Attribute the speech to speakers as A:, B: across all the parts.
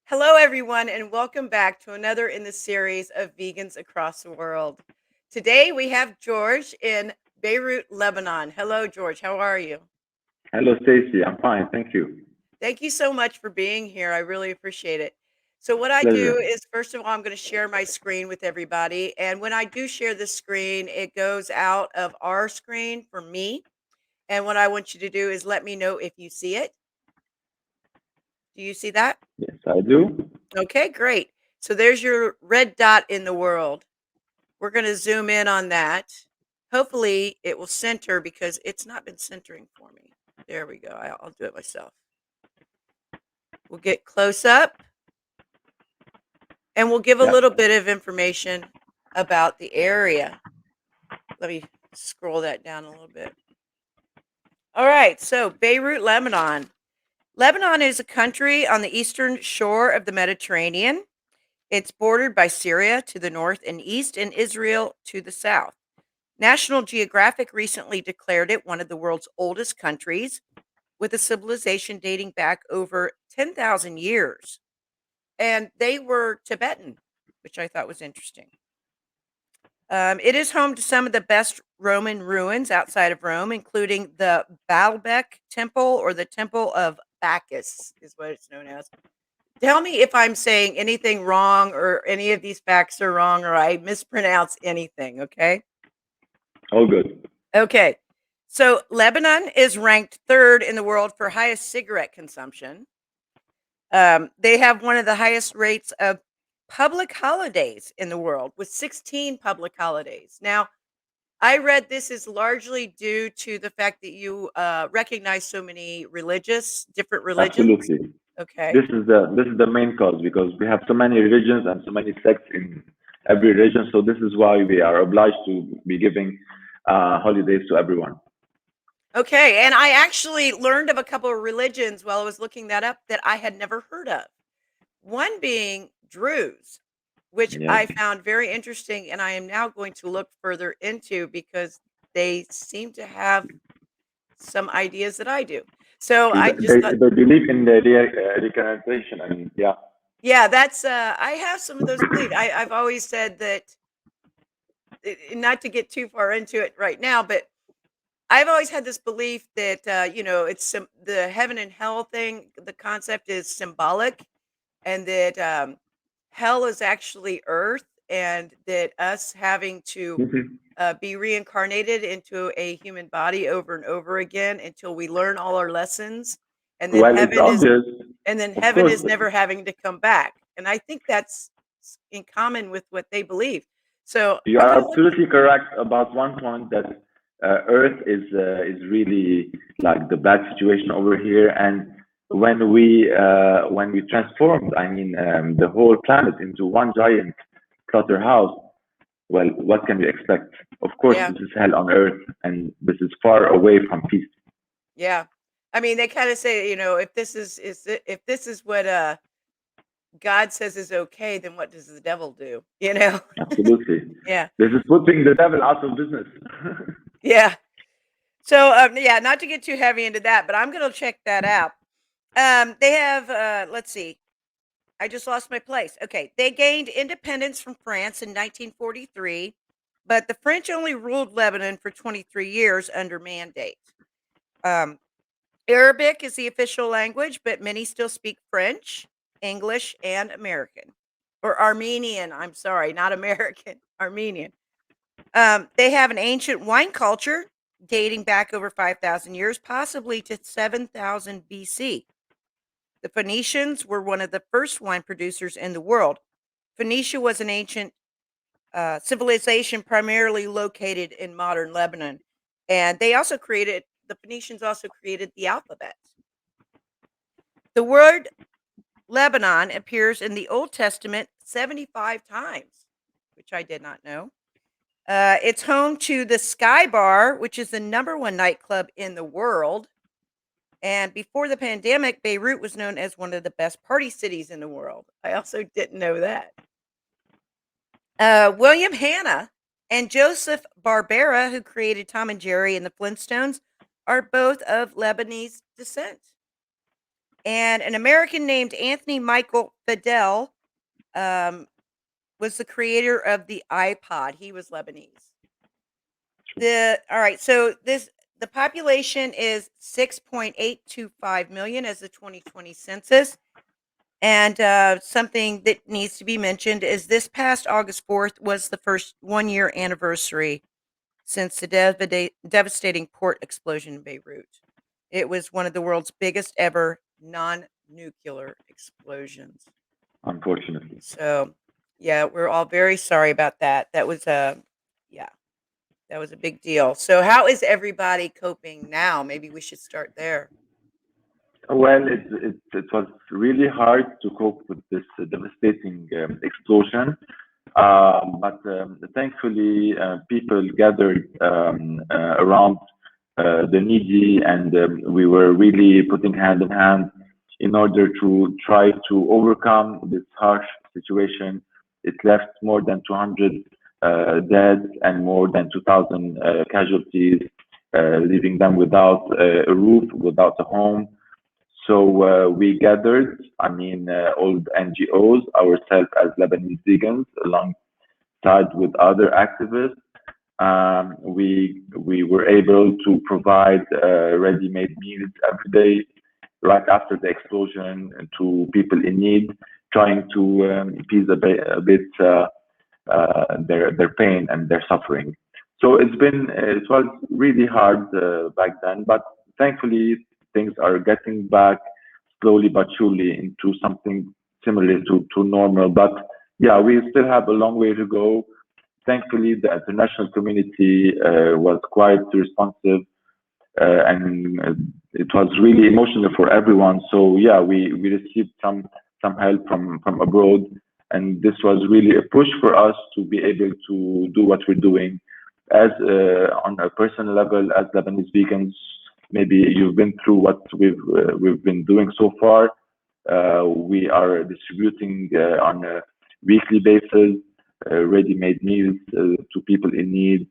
A: Hello, everyone, and welcome back to another in the series of Vegans Across the World. Today we have George in Beirut, Lebanon. Hello, George. How are you?
B: Hello, Stacy. I'm fine, thank you.
A: Thank you so much for being here. I really appreciate it. So, what I do
B: Pleasure.
A: is, first of all, I'm going to share my screen with everybody. And when I do share the screen, it goes out of our screen for me. And what I want you to do is let me know if you see it. Do you see that?
B: Yes, I do.
A: Okay, great. So, there's your red dot in the world. We're going to zoom in on that. Hopefully it will center because it's not been centering for me. There we go. I'll do it myself. We'll get close up and we'll give a
B: Yeah.
A: little bit of information about the area. Let me scroll that down a little bit. All right. So Beirut, Lebanon. Lebanon is a country on the eastern shore of the Mediterranean. It's bordered by Syria to the north and east and Israel to the south. National Geographic recently declared it one of the world's oldest countries, with a civilization dating back over 10,000 years. And they were Tibetan, which I thought was interesting. It is home to some of the best Roman ruins outside of Rome, including the Baalbek Temple, or the Temple of Bacchus, is what it's known as. Tell me if I'm saying anything wrong or any of these facts are wrong or I mispronounce anything, okay?
B: All good.
A: Okay. So Lebanon is ranked third in the world for highest cigarette consumption. They have one of the highest rates of public holidays in the world, with 16 public holidays. Now, I read this is largely due to the fact that you recognize so many different religions.
B: Absolutely.
A: Okay.
B: This is the main cause because we have so many religions and so many sects in every religion. So this is why we are obliged to be giving holidays to everyone.
A: Okay. And I actually learned of a couple of religions while I was looking that up that I had never heard of. One being Druze, which
B: Yeah.
A: I found very interesting, and I am now going to look further into because they seem to have some ideas that I do. So
B: They,
A: I just thought,
B: they believe in the reincarnation. I mean, yeah.
A: yeah, that's I have some of those beliefs. I've always said that, not to get too far into it right now, but I've always had this belief that it's the heaven and hell thing. The concept is symbolic, and that hell is actually earth, and that us having to
B: Mhm.
A: be reincarnated into a human body over and over again until we learn all our lessons, and then
B: Well, it's obvious, of
A: heaven
B: course.
A: is never having to come back. And I think that's in common with what they believe. So
B: You
A: I'm
B: are
A: going to look.
B: absolutely correct about one point that Earth is really like the bad situation over here, and when we transformed, I mean, the whole planet into one giant slaughterhouse. Well, what can we expect? Of course,
A: Yeah,
B: this is hell on Earth, and this is far away from peace.
A: yeah. I mean, they kind of say, if if this is what God says is okay, then what does the devil do?
B: Absolutely,
A: Yeah,
B: this is putting the devil out of business.
A: yeah. So, yeah, not to get too heavy into that, but I'm going to check that out. They have, let's see, I just lost my place. Okay, they gained independence from France in 1943, but the French only ruled Lebanon for 23 years under mandate. Um, Arabic is the official language, but many still speak French, English, and American. Or Armenian, I'm sorry, not American, Armenian. They have an ancient wine culture dating back over 5,000 years, possibly to 7,000 BC. The Phoenicians were one of the first wine producers in the world. Phoenicia was an ancient civilization primarily located in modern Lebanon. And the Phoenicians also created the alphabet. The word Lebanon appears in the Old Testament 75 times, which I did not know. It's home to the Sky Bar, which is the number one nightclub in the world. And before the pandemic, Beirut was known as one of the best party cities in the world. I also didn't know that. William Hanna and Joseph Barbera, who created Tom and Jerry and the Flintstones, are both of Lebanese descent. And an American named Anthony Michael Fidel um, was the creator of the iPod. He was Lebanese. All right, so the population is 6.825 million as the 2020 census. And something that needs to be mentioned is this past August 4th was the first 1 year anniversary since the devastating port explosion in Beirut. It was one of the world's biggest ever non-nuclear explosions.
B: Unfortunately.
A: So, yeah, we're all very sorry about that. That was yeah, that was a big deal. So, how is everybody coping now? Maybe we should start there.
B: Well, it was really hard to cope with this devastating explosion. But thankfully, people gathered around the needy, and we were really putting hand in hand in order to try to overcome this harsh situation. It left more than 200 dead and more than 2,000 casualties, leaving them without a roof, without a home. So we gathered, all the NGOs, ourselves as Lebanese vegans, alongside with other activists. We were able to provide ready-made meals every day, right after the explosion, to people in need, trying to appease a bit their pain and their suffering. So it was really hard back then, but thankfully things are getting back slowly but surely into something similar to normal. But yeah, we still have a long way to go. Thankfully, the international community was quite responsive, and it was really emotional for everyone. So yeah, we received some help from abroad, and this was really a push for us to be able to do what we're doing. As on a personal level, as Lebanese vegans, maybe you've been through what we've been doing so far. We are distributing on a weekly basis ready-made meals to people in need,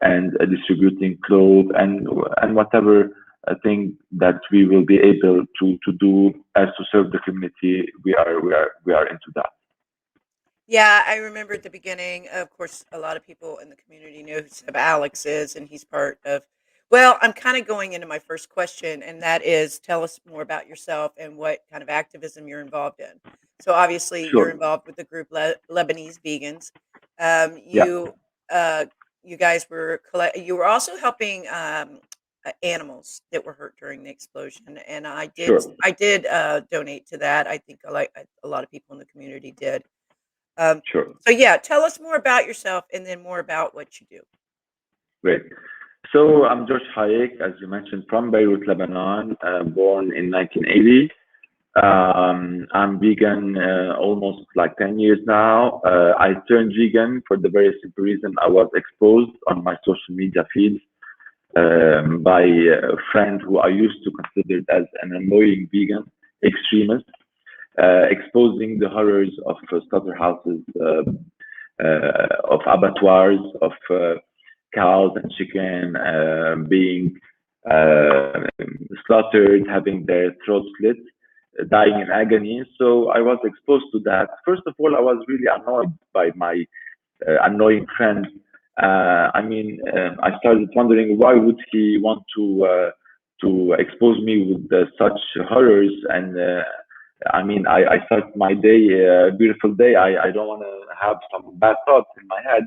B: and distributing clothes and whatever thing that we will be able to do as to serve the community. We are into that.
A: Yeah, I remember at the beginning, of course, a lot of people in the community know who Seb Alex is, and he's part of. Well, I'm kind of going into my first question, and that is tell us more about yourself and what kind of activism you're involved in. So, obviously, you're
B: Sure.
A: involved with the group Lebanese Vegans.
B: Yeah.
A: Uh, you guys were you were also helping animals that were hurt during the explosion, and
B: Sure.
A: I did donate to that. I think a lot of people in the community did. Um,
B: Sure.
A: so yeah, tell us more about yourself and then more about what you do.
B: Great. So I'm Josh Hayek, as you mentioned, from Beirut, Lebanon, born in 1980. I'm vegan almost like 10 years now. I turned vegan for the very simple reason I was exposed on my social media feeds by a friend who I used to consider as an annoying vegan extremist, exposing the horrors of slaughterhouses, of abattoirs, of cows and chicken being uh, slaughtered, having their throats slit, dying in agony. So I was exposed to that. First of all, I was really annoyed by my annoying friend. I started wondering why would he want to expose me with such horrors, and I start my day, a beautiful day. I don't want to have some bad thoughts in my head.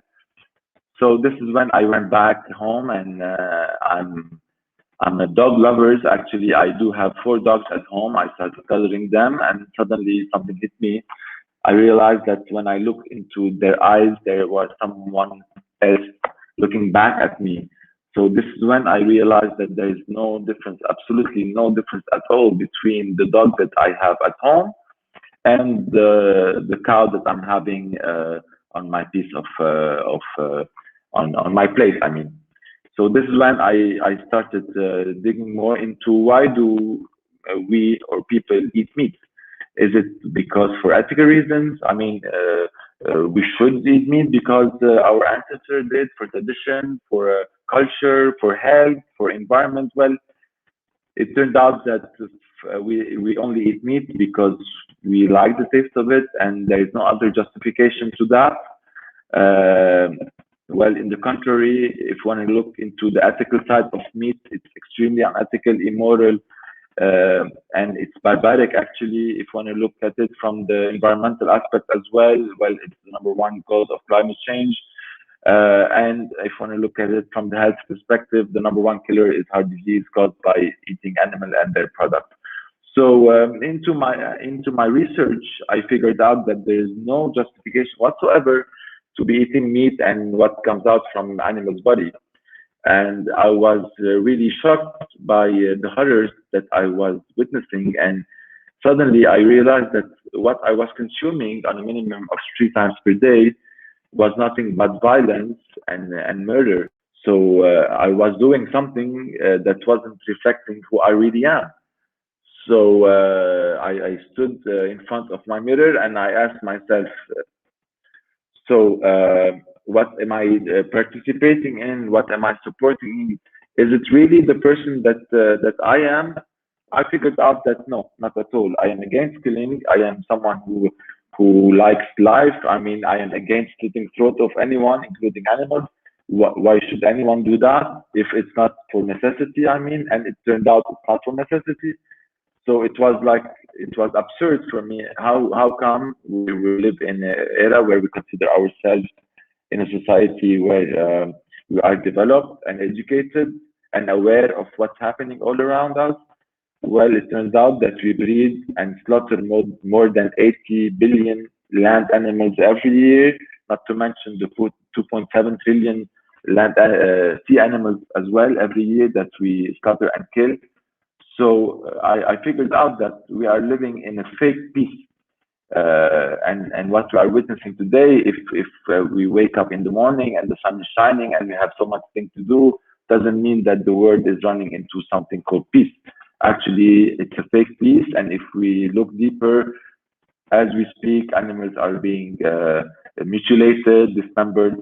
B: So this is when I went back home, and I'm a dog lover. Actually, I do have 4 dogs at home. I started coloring them, and suddenly something hit me. I realized that when I looked into their eyes, there was someone else looking back at me. So this is when I realized that there is no difference, absolutely no difference at all between the dog that I have at home and the cow that I'm having on my piece of on my plate. So this is when I started digging more into why do we or people eat meat? Is it because for ethical reasons? We should eat meat because our ancestors did, for tradition, for culture, for health, for environment. Well, it turned out that we only eat meat because we like the taste of it, and there is no other justification to that. Well, in the contrary, if one look into the ethical side of meat, it's extremely unethical, immoral, and it's barbaric actually. If one look at it from the environmental aspect as well, it's the number one cause of climate change. And if one look at it from the health perspective, the number one killer is heart disease caused by eating animal and their products. So into my research, I figured out that there is no justification whatsoever to be eating meat and what comes out from animal's body. And I was really shocked by the horrors that I was witnessing. And suddenly I realized that what I was consuming on a minimum of 3 times per day was nothing but violence and murder. So I was doing something that wasn't reflecting who I really am. So I stood in front of my mirror and I asked myself, so what am I participating in? What am I supporting? Is it really the person that I am? I figured out that no, not at all. I am against killing. I am someone who likes life. I mean, I am against slitting throat of anyone, including animals. Why should anyone do that if it's not for necessity? I mean, and it turned out it's not for necessity. So it was absurd for me. How come we live in an era where we consider ourselves in a society where we are developed and educated and aware of what's happening all around us? Well, it turns out that we breed and slaughter more than 80 billion land animals every year, not to mention the 2.7 trillion land sea animals as well every year that we slaughter and kill. So I figured out that we are living in a fake peace. And what we are witnessing today, if we wake up in the morning and the sun is shining and we have so much thing to do, doesn't mean that the world is running into something called peace. Actually, it's a fake peace. And if we look deeper, as we speak, animals are being mutilated, dismembered,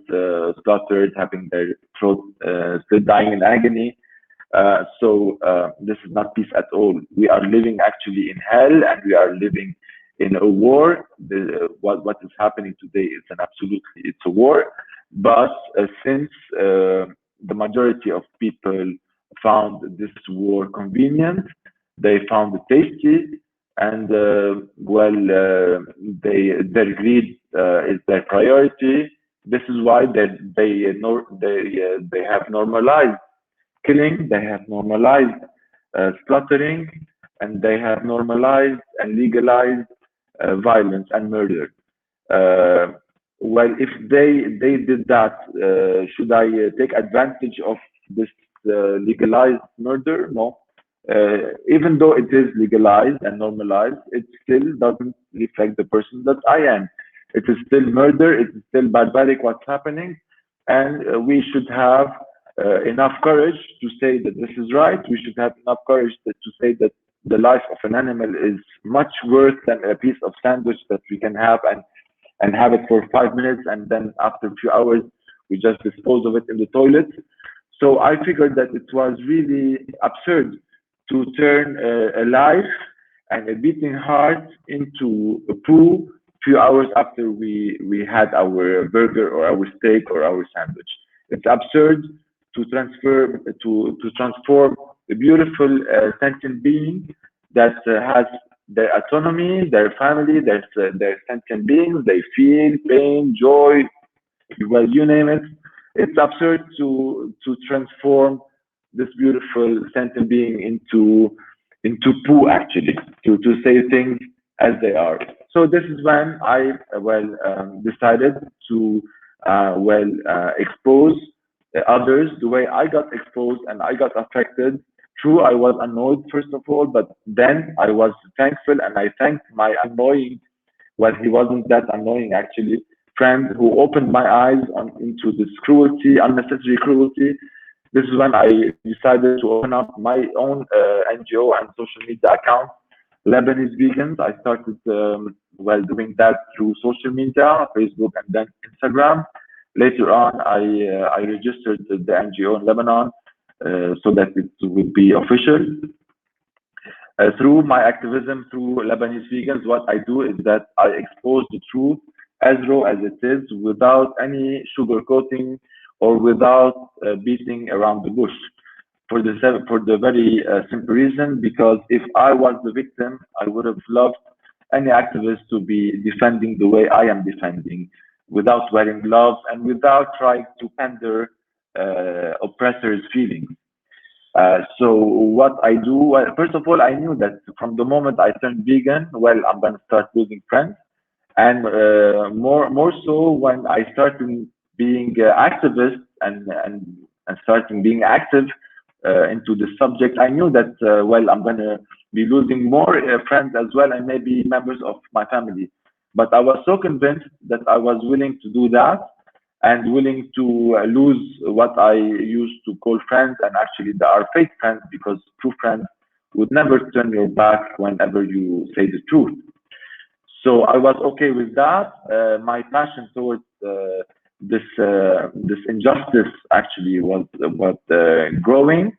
B: slaughtered, having their throat still dying in agony. So this is not peace at all. We are living actually in hell, and we are living in a war. What is happening today is it's a war. But since the majority of people found this war convenient, they found it tasty, and their greed is their priority. This is why they have normalized killing, they have normalized slaughtering, and they have normalized and legalized violence and murder. Well, if they did that, should I take advantage of this legalized murder? No. Even though it is legalized and normalized, it still doesn't reflect the person that I am. It is still murder. It is still barbaric what's happening, and we should have enough courage to say that this is right. We should have enough courage to say that the life of an animal is much worse than a piece of sandwich that we can have and have it for 5 minutes, and then after a few hours we just dispose of it in the toilet. So I figured that it was really absurd to turn a life and a beating heart into a poo few hours after we had our burger or our steak or our sandwich. It's absurd to transform a beautiful sentient being that has their autonomy, their family, their sentient beings. They feel pain, joy, well, you name it. It's absurd to transform this beautiful sentient being into poo, actually, to say things as they are. So this is when I decided to expose others the way I got exposed and I got affected. True, I was annoyed first of all, but then I was thankful, and I thanked my annoying, well, he wasn't that annoying actually, friend who opened my eyes into this cruelty, unnecessary cruelty. This is when I decided to open up my own NGO and social media account, Lebanese Vegans. I started doing that through social media, Facebook and then Instagram. Later on, I registered the NGO in Lebanon so that it would be official. through my activism, through Lebanese Vegans, what I do is that I expose the truth as raw as it is, without any sugarcoating or without beating around the bush. For the very simple reason, because if I was the victim, I would have loved any activist to be defending the way I am defending, without wearing gloves and without trying to pander oppressors' feelings. So what I do, well, first of all, I knew that from the moment I turned vegan, well, I'm gonna start losing friends, and more so when I started being activist and starting being active into the subject. I knew that well, I'm gonna be losing more friends as well, and maybe members of my family. But I was so convinced that I was willing to do that and willing to lose what I used to call friends, and actually they are fake friends, because true friends would never turn your back whenever you say the truth. So I was okay with that. My passion towards this injustice actually was growing,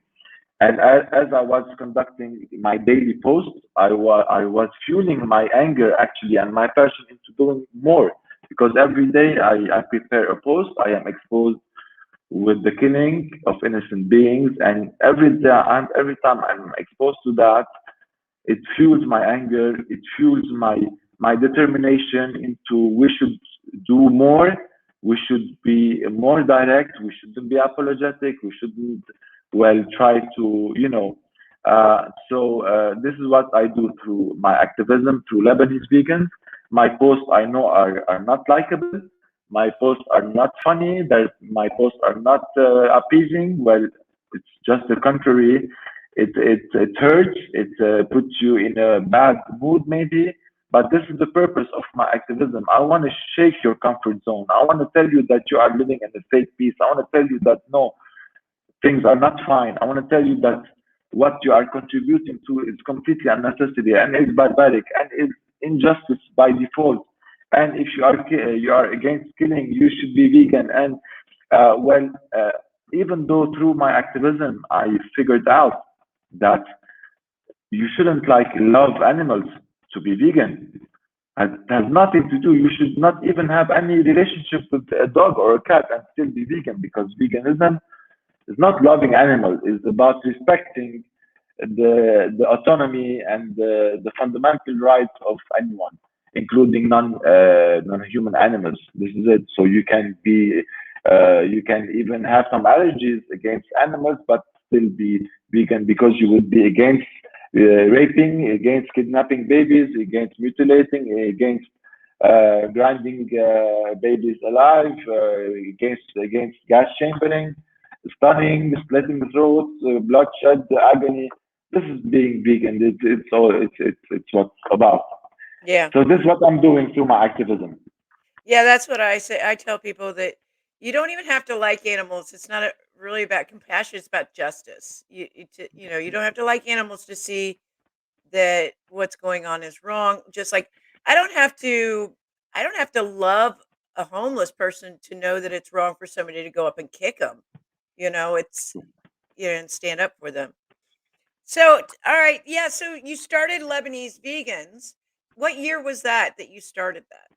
B: and as I was conducting my daily posts, I was fueling my anger actually and my passion into doing more, because every day I prepare a post, I am exposed with the killing of innocent beings, and every time I'm exposed to that, it fuels my anger, it fuels my determination into we should do more, we should be more direct, we shouldn't be apologetic, we shouldn't, well, try to, this is what I do through my activism, through Lebanese Vegans. My posts I know are not likable, my posts are not funny, my posts are not appeasing. Well, it's just the contrary. It hurts. It puts you in a bad mood, maybe. But this is the purpose of my activism. I want to shake your comfort zone. I want to tell you that you are living in a fake peace. I want to tell you that no, things are not fine. I want to tell you that what you are contributing to is completely unnecessary and is barbaric and is injustice by default. And if you are against killing, you should be vegan. And well, even though through my activism I figured out that you shouldn't like love animals to be vegan. It has nothing to do. You should not even have any relationship with a dog or a cat and still be vegan, because veganism is not loving animals. It's about respecting the autonomy and the fundamental rights of anyone, including non-human animals. This is it. So you can even have some allergies against animals, but still be vegan, because you would be against raping, against kidnapping babies, against mutilating, against grinding babies alive, against gas chambering, stunning, splitting throats, bloodshed, agony. This is being vegan. It's what's about.
A: Yeah.
B: So this is what I'm doing through my activism.
A: Yeah, that's what I say. I tell people that you don't even have to like animals. It's not really about compassion. It's about justice. You don't have to like animals to see that what's going on is wrong. Just like I don't have to, I don't have to love a homeless person to know that it's wrong for somebody to go up and kick them. It's and stand up for them. So, all right, yeah. So you started Lebanese Vegans. What year was that you started that?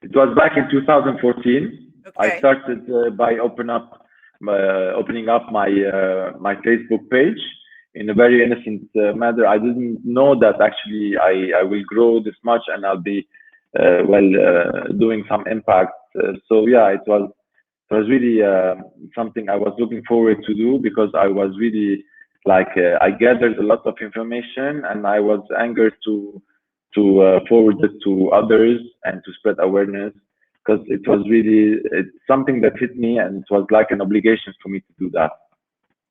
B: It was back in 2014. I
A: Okay.
B: started by opening up my Facebook page in a very innocent manner. I didn't know that actually I will grow this much and I'll be doing some impact. So yeah, it was really something I was looking forward to do, because I was really like I gathered a lot of information and I was angered to forward it to others and to spread awareness, because it's something that hit me, and it was like an obligation for me to do that.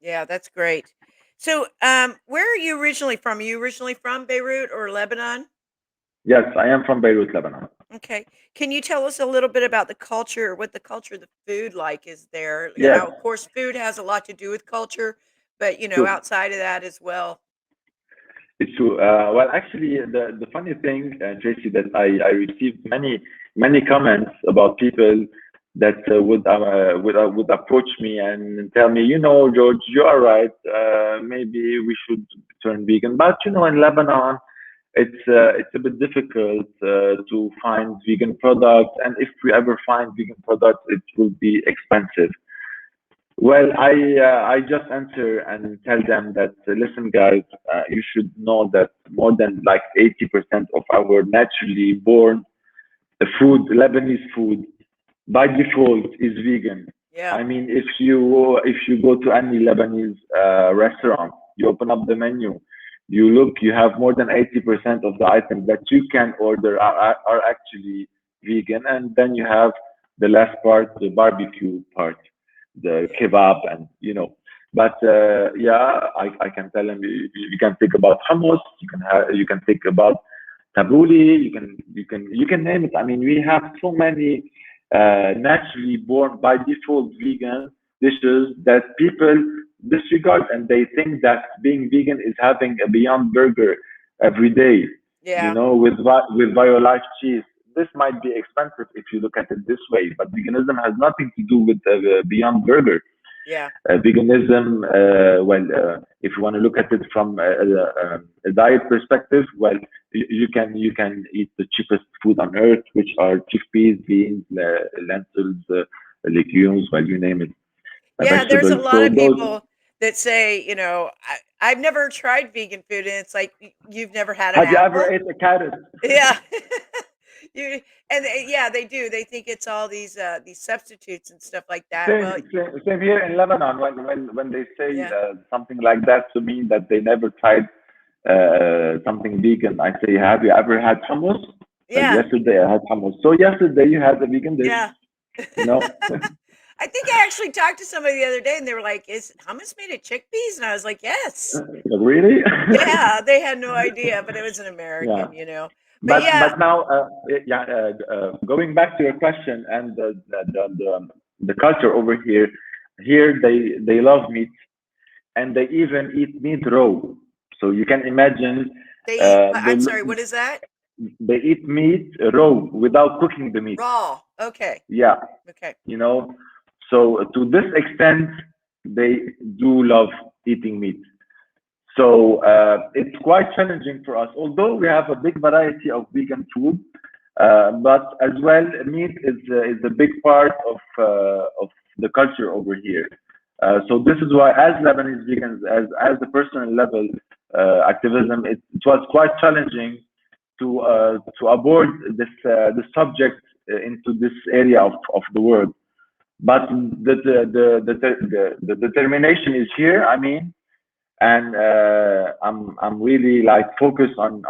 A: Yeah, that's great. So, where are you originally from? Are you originally from Beirut or Lebanon?
B: Yes, I am from Beirut, Lebanon.
A: Okay. Can you tell us a little bit about the culture, what the culture, the food like is there?
B: Yes,
A: Of course, food has a lot to do with culture, but
B: true.
A: outside of that as well.
B: It's true. Well, actually, the funny thing, Tracy, that I received many comments about people that would approach me and tell me, George, you are right. Maybe we should turn vegan. But in Lebanon, it's a bit difficult to find vegan products, and if we ever find vegan products, it will be expensive. Well, I just answer and tell them that listen, guys, you should know that more than like 80% of our naturally born food, Lebanese food, by default is vegan.
A: Yeah.
B: I mean, if you go to any Lebanese restaurant, you open up the menu, you look, you have more than 80% of the items that you can order are actually vegan, and then you have the last part, the barbecue part, the
A: Yeah.
B: kebab, and But yeah, I can tell them you can think about hummus, you can think about tabbouleh, you can name it. I mean, we have so many naturally born by default vegan dishes that people disregard, and they think that being vegan is having a Beyond Burger every day,
A: Yeah.
B: with BioLife cheese. This might be expensive if you look at it this way, but veganism has nothing to do with Beyond Burger.
A: Yeah.
B: Veganism, if you want to look at it from a diet perspective, well, you can eat the cheapest food on earth, which are chickpeas, beans, lentils, legumes, well, you name it,
A: Yeah, there's a
B: vegetables.
A: lot
B: So
A: of
B: those,
A: people that say, I've never tried vegan food, and it's like you've never had an
B: have you ever
A: apple.
B: ate a carrot?
A: Yeah. you yeah, they do. They think it's all these substitutes and stuff like that. Well,
B: Same here in Lebanon. When they say
A: yeah.
B: something like that to me, that they never tried something vegan, I say, have you ever had hummus? Well,
A: Yeah.
B: yesterday I had hummus. So yesterday you had a vegan dish,
A: Yeah.
B: you know?
A: I think I actually talked to somebody the other day, and they were like, "Is hummus made of chickpeas?" And I was like, "Yes."
B: Really?
A: Yeah, they had no idea, but it was an
B: Yeah.
A: American. But
B: But
A: yeah,
B: but now, yeah, going back to your question and the culture over here, here they love meat, and they even eat meat raw. So you can imagine,
A: they eat.
B: uh,
A: I'm
B: the,
A: sorry. What is that?
B: they eat meat raw without cooking the meat.
A: Raw. Okay.
B: Yeah,
A: Okay.
B: you know. So to this extent, they do love eating meat. So it's quite challenging for us, although we have a big variety of vegan food. But as well, meat is a big part of the culture over here. So this is why, as Lebanese vegans, as a personal level activism, it was quite challenging to abord this subject into this area of the world. But the determination is here. I mean, and I'm really like focused on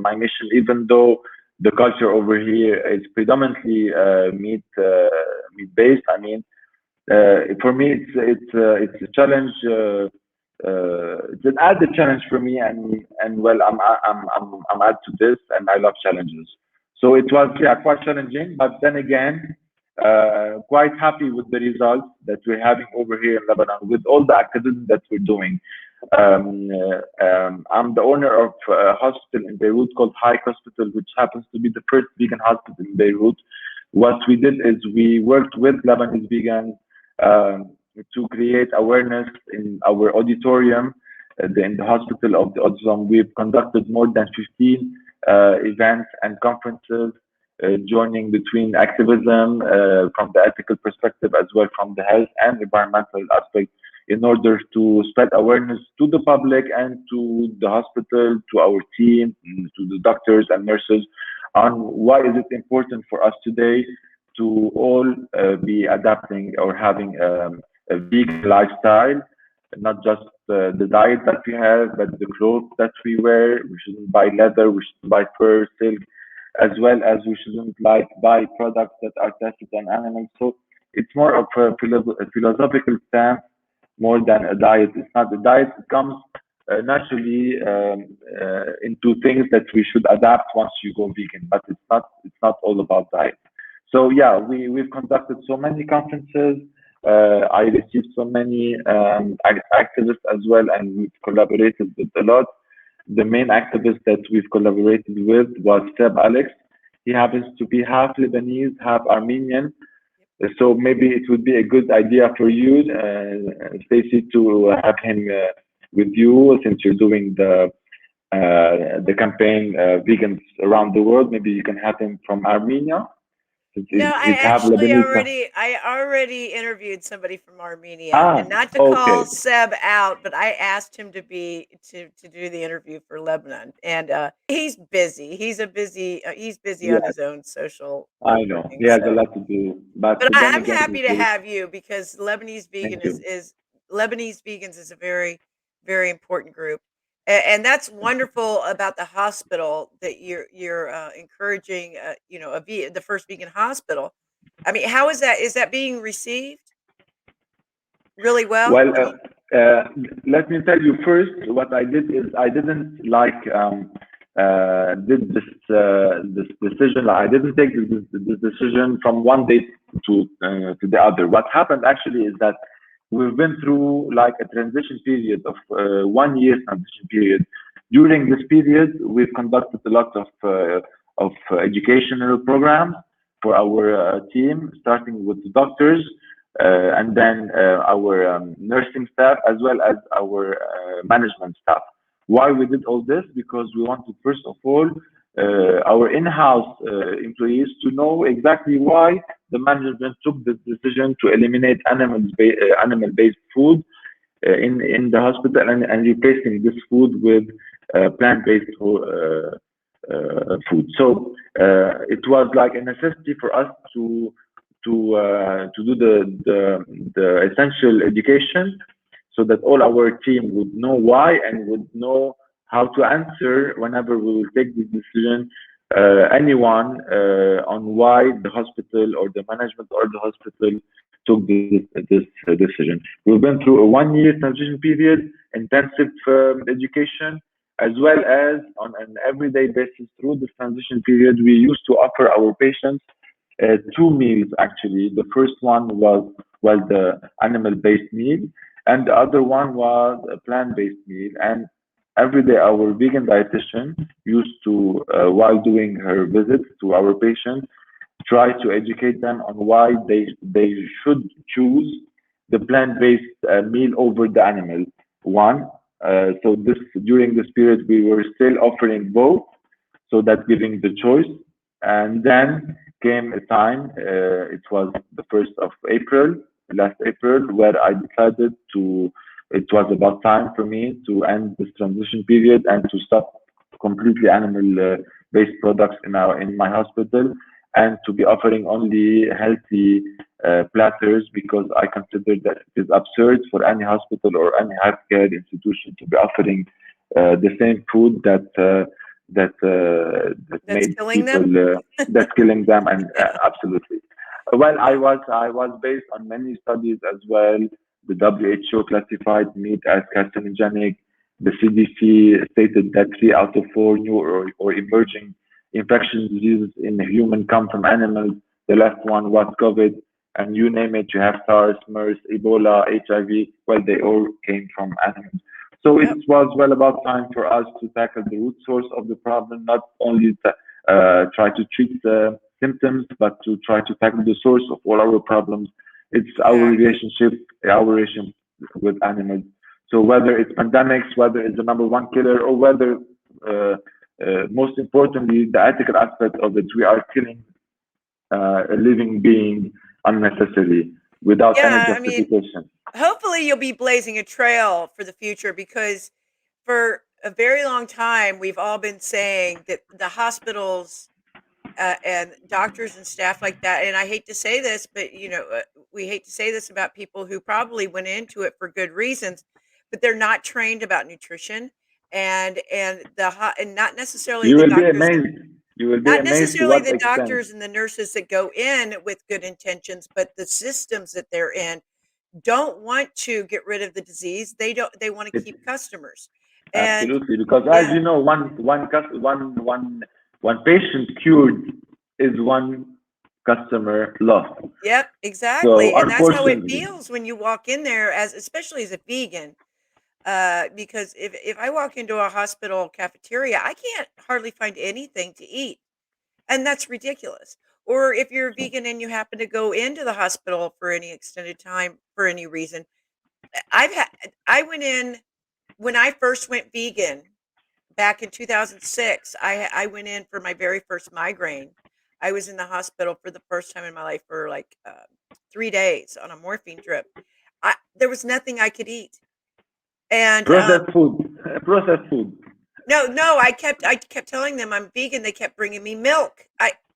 B: my mission, even though the culture over here is predominantly meat based. I mean, for me, it's a challenge. It's an added challenge for me, and well, I'm add to this, and I love challenges. So it was, yeah, quite challenging, but then again, quite happy with the results that we're having over here in Lebanon with all the activism that we're doing. I'm the owner of a hospital in Beirut called Hayek Hospital, which happens to be the first vegan hospital in Beirut. What we did is we worked with Lebanese vegans to create awareness in our auditorium, in the hospital of the autism. We've conducted more than 15 events and conferences, joining between activism from the ethical perspective, as well from the health and environmental aspect, in order to spread awareness to the public and to the hospital, to our team, to the doctors and nurses, on why is it important for us today to all be adapting or having a vegan lifestyle, not just the diet that we have, but the clothes that we wear. We shouldn't buy leather, we shouldn't buy fur, silk, as well as we shouldn't like buy products that are tested on animals. So it's more of a philosophical stance more than a diet. It's not a diet. It comes naturally into things that we should adapt once you go vegan, but it's not. It's not all about diet. So yeah, we've conducted so many conferences. I received so many activists as well, and we've collaborated with a lot. The main activist that we've collaborated with was Seb Alex. He happens to be half Lebanese, half Armenian, So maybe it would be a good idea for you, Stacy, to have him with you since you're doing the campaign Vegans Around the World. Maybe you can have him from Armenia. Since
A: No,
B: he's half Lebanese.
A: I already interviewed somebody from Armenia,
B: Ah,
A: and not to call
B: okay.
A: Seb out, but I asked him to do the interview for Lebanon, and he's busy. He's busy on
B: Yes,
A: his own social
B: I know.
A: networking.
B: He has a
A: So,
B: lot to do. But
A: but
B: then
A: I'm
B: again,
A: happy to have you because Lebanese
B: thank
A: vegan
B: you.
A: is Lebanese vegans is a very important group, and that's wonderful about the hospital that you're encouraging. The first vegan hospital. I mean, how is that? Is that being received really well?
B: Well,
A: I mean,
B: let me tell you first. What I did is I didn't like did this decision. I didn't take this decision from one day to the other. What happened actually is that we've been through like a transition period of 1 year transition period. During this period, we've conducted a lot of educational programs for our team, starting with the doctors, and then our nursing staff, as well as our management staff. Why we did all this? Because we wanted, first of all, our in-house employees to know exactly why the management took this decision to eliminate animal-based food in the hospital, and replacing this food with plant-based food. So it was like a necessity for us to do the essential education, so that all our team would know why and would know how to answer whenever we will take this decision. Anyone on why the hospital or the management or the hospital took this decision. We've been through a 1 year transition period, intensive education, as well as on an everyday basis through this transition period. We used to offer our patients two meals actually. The first one was the animal-based meal, and the other one was a plant-based meal. And every day, our vegan dietitian used to, while doing her visits to our patients, try to educate them on why they should choose the plant-based meal over the animal one. So this during this period, we were still offering both, so that giving the choice. And then came a time, it was the 1st of April, last April, where I decided it was about time for me to end this transition period and to stop completely animal-based products in my hospital, and to be offering only healthy platters, because I consider that it is absurd for any hospital or any healthcare institution to be offering the same food that
A: that's
B: made
A: killing
B: people
A: them.
B: that's killing them. And absolutely. Well, I was based on many studies as well. The WHO classified meat as carcinogenic. The CDC stated that 3 out of 4 new or emerging infectious diseases in human come from animals. The last one was COVID, and you name it, you have SARS, MERS, Ebola, HIV. Well, they all came from animals. So it
A: Yep.
B: was well about time for us to tackle the root source of the problem, not only try to treat the symptoms, but to try to tackle the source of all our problems. It's
A: Exactly.
B: our relationship with animals. So whether it's pandemics, whether it's the number one killer, or whether, most importantly, the ethical aspect of it, we are killing a living being unnecessarily without any
A: Yeah, I mean,
B: justification.
A: hopefully you'll be blazing a trail for the future because for a very long time we've all been saying that the hospitals and doctors and staff like that, and I hate to say this, but we hate to say this about people who probably went into it for good reasons, but they're not trained about nutrition, and not necessarily
B: You
A: the
B: will be
A: doctors that
B: amazed. You will be
A: not
B: amazed to
A: necessarily
B: what
A: the
B: extent.
A: doctors and the nurses that go in with good intentions, but the systems that they're in don't want to get rid of the disease. They want to
B: It,
A: keep customers. And
B: absolutely, because as
A: yeah,
B: you know, one patient cured is one customer lost.
A: yep,
B: So
A: exactly. And that's how it
B: unfortunately,
A: feels when you walk in there as especially as a vegan. Because if I walk into a hospital cafeteria, I can't hardly find anything to eat. And that's ridiculous. or if you're a vegan and you happen to go into the hospital for any extended time for any reason. I went in when I first went vegan back in 2006. I went in for my very first migraine. I was in the hospital for the first time in my life for like 3 days on a morphine drip. There was nothing I could eat, and
B: Processed food. Processed food.
A: no, I kept telling them I'm vegan. They kept bringing me milk.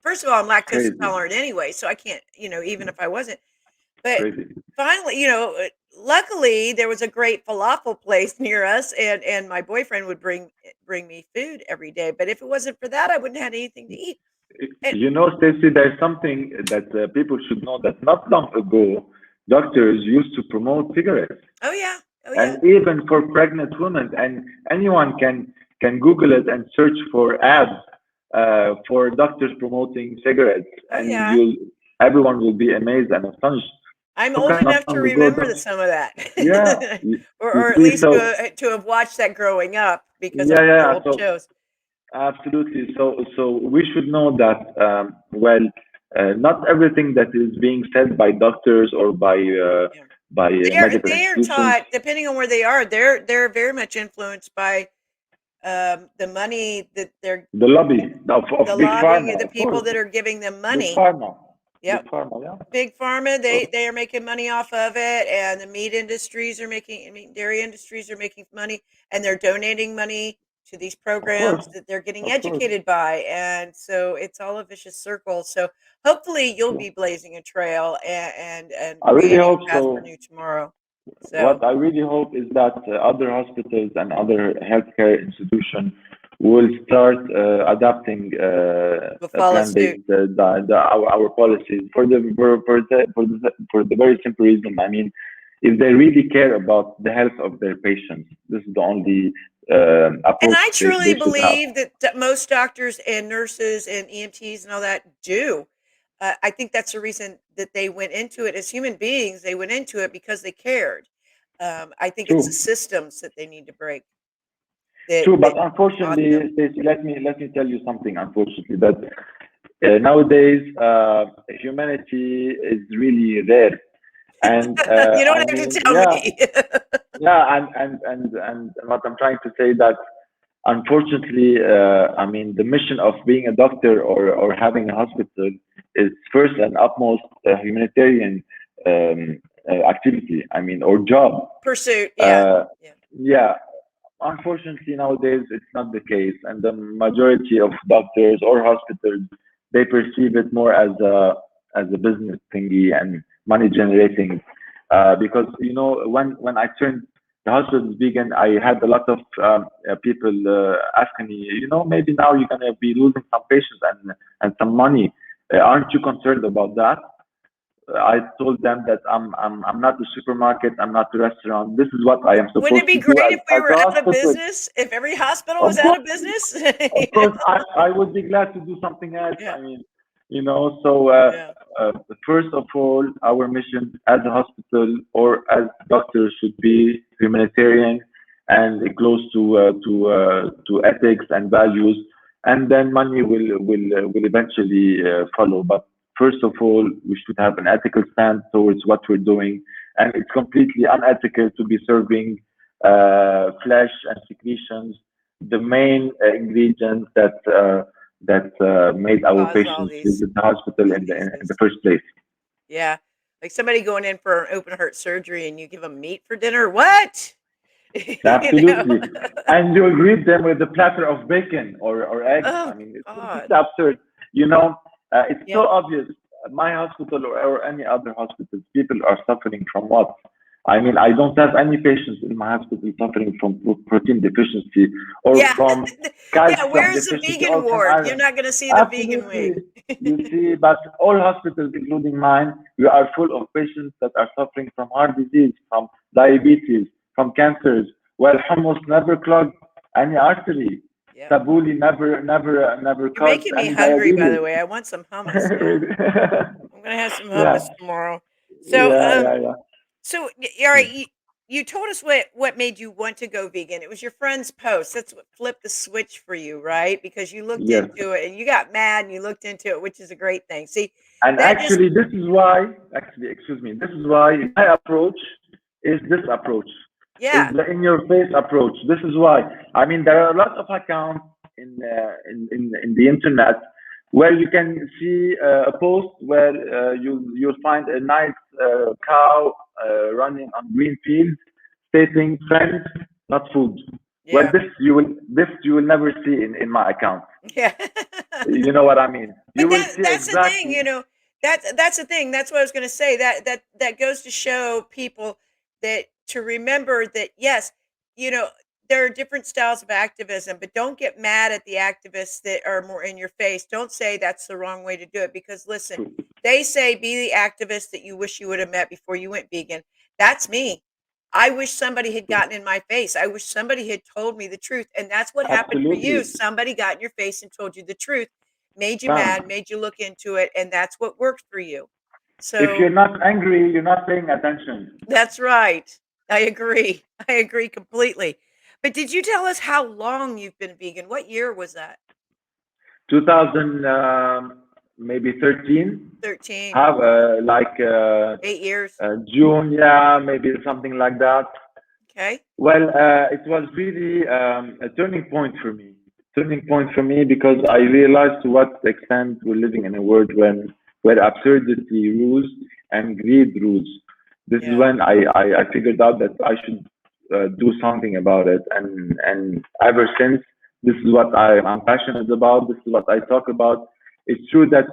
A: First of all, I'm lactose
B: Crazy.
A: intolerant anyway, so I can't, even if I wasn't. But
B: Crazy.
A: finally, luckily there was a great falafel place near us, and my boyfriend would bring me food every day. But if it wasn't for that, I wouldn't have had anything to eat. And
B: You know, Stacey, there's something that people should know that not long ago, doctors used to promote cigarettes,
A: oh yeah, oh yeah,
B: and even for pregnant women. And anyone can Google it and search for ads for doctors promoting cigarettes,
A: oh
B: and
A: yeah.
B: everyone will be amazed and astonished.
A: I'm
B: How
A: old
B: come not
A: enough to
B: long ago?
A: remember some of that,
B: Yeah,
A: or
B: you
A: or at
B: see,
A: least
B: so
A: to have watched that growing up because of
B: yeah,
A: the
B: yeah.
A: old
B: So
A: shows.
B: absolutely. So we should know that, not everything that is being said by doctors or
A: Yeah.
B: by medical
A: They are
B: institutions,
A: taught, depending on where they are, they're very much influenced by the money that they're
B: the lobby
A: the
B: of big
A: lobbying,
B: pharma,
A: the
B: of course,
A: people that are giving them
B: big
A: money.
B: pharma, big
A: Yep.
B: pharma, yeah.
A: Big pharma,
B: So,
A: they are making money off of it, and the meat industries are making, I mean, dairy industries are making money, and they're donating money to these
B: of course,
A: programs that they're getting
B: of course.
A: educated by, and so it's all a vicious circle. So hopefully you'll
B: So
A: be blazing a trail and
B: I really
A: creating
B: hope
A: a path for
B: so.
A: new tomorrow. So
B: What I really hope is that other hospitals and other healthcare institutions will start adapting
A: we'll follow suit.
B: plant-based our policies for the very simple reason. I mean, if they really care about the health of their patients, this is the only
A: And
B: approach
A: I truly
B: they should have.
A: believe that most doctors and nurses and EMTs and all that do. I think that's the reason that they went into it as human beings. They went into it because they cared. I think it's the
B: True,
A: systems that they need to break that
B: true, but
A: taught them.
B: unfortunately, Stacey, let me tell you something. Unfortunately, that nowadays humanity is really rare. And
A: You don't
B: I
A: have to
B: mean,
A: tell
B: yeah,
A: me.
B: yeah, and what I'm trying to say that unfortunately, I mean, the mission of being a doctor or having a hospital is first and utmost humanitarian activity. I mean, or job.
A: Pursuit. Yeah.
B: Uh,
A: Yeah.
B: yeah, unfortunately nowadays it's not the case, and the majority of doctors or hospitals, they perceive it more as a business thingy and money generating. Because when I turned the hospital vegan, I had a lot of people asking me, maybe now you're gonna be losing some patients and some money. Aren't you concerned about that? I told them that I'm not a supermarket, I'm not a restaurant. This is what I am
A: Wouldn't it
B: supposed
A: be
B: to do
A: great if we
B: as
A: were
B: a
A: out of
B: hospital.
A: business? If every hospital
B: Of
A: was out
B: course,
A: of business?
B: of course, I would be glad to do something else.
A: Yeah.
B: I mean, so
A: Yeah.
B: uh, first of all, our mission as a hospital or as doctors should be humanitarian and close to ethics and values, and then money will eventually follow. But first of all, we should have an ethical stand towards what we're doing, and it's completely unethical to be serving flesh and secretions, the main ingredients that made our
A: Caused all
B: patients
A: these
B: visit the hospital in the
A: diseases.
B: first place.
A: Yeah. Like somebody going in for an open heart surgery and you give them meat for dinner. What? You know?
B: Absolutely. And you'll greet them with a platter of bacon or eggs. I
A: Oh
B: mean, it's
A: God.
B: completely absurd. You know, it's
A: Yeah.
B: so obvious. My hospital or any other hospitals, people are suffering from what? I mean, I don't have any patients in my hospital suffering from protein deficiency or
A: Yeah.
B: from
A: Yeah.
B: calcium
A: Where's the
B: deficiency
A: vegan
B: or from
A: ward? You're
B: iron.
A: not gonna see the vegan
B: Absolutely.
A: wing.
B: You see, but all hospitals, including mine, we are full of patients that are suffering from heart disease, from diabetes, from cancers. Well, hummus never clogged any artery.
A: Yeah.
B: Tabbouleh never
A: You're
B: caused
A: making me
B: any
A: hungry, by
B: diabetes.
A: the way. I want some hummus now. I'm gonna have some
B: Yeah,
A: hummus tomorrow. So,
B: yeah, yeah, yeah.
A: all right,
B: Hmm.
A: you told us what made you want to go vegan. It was your friend's post. That's what flipped the switch for you, right? Because you looked
B: Yes.
A: into it and you got mad and you looked into it, which is a great thing. See,
B: And
A: that just
B: actually, this is why, actually, excuse me, this is why my approach is this approach, is
A: yeah,
B: the in-your-face approach. This is why. I mean, there are a lot of accounts in the internet where you can see a post where you'll find a nice cow running on green fields, stating "friends, not food." Well,
A: yeah,
B: this you will never see in my account.
A: yeah.
B: You know what I mean? You
A: But
B: will see
A: that's the thing,
B: exactly.
A: you know, that's the thing. That's what I was going to say. That goes to show people that to remember that yes, you know, there are different styles of activism, but don't get mad at the activists that are more in your face. Don't say that's the wrong way to do it because listen, they say be the activist that you wish you would have met before you went vegan. That's me. I wish somebody had gotten in my face. I wish somebody had told me the truth. And that's what happened for you.
B: Absolutely.
A: Somebody got in your face and told you the truth, made you mad,
B: Bam.
A: made you look into it, and that's what worked for you.
B: If you're
A: So
B: not angry, you're not paying attention.
A: that's right. I agree. I agree completely. But did you tell us how long you've been vegan? What year was that?
B: 2000, maybe 13.
A: 13,
B: Have like
A: 8 years.
B: June, yeah, maybe something like that.
A: Okay.
B: Well, it was really a turning point for me. Turning point for me because I realized to what extent we're living in a world where absurdity rules and greed rules. This is
A: Yeah.
B: when I figured out that I should do something about it, and ever since, this is what I'm passionate about. This is what I talk about. It's true that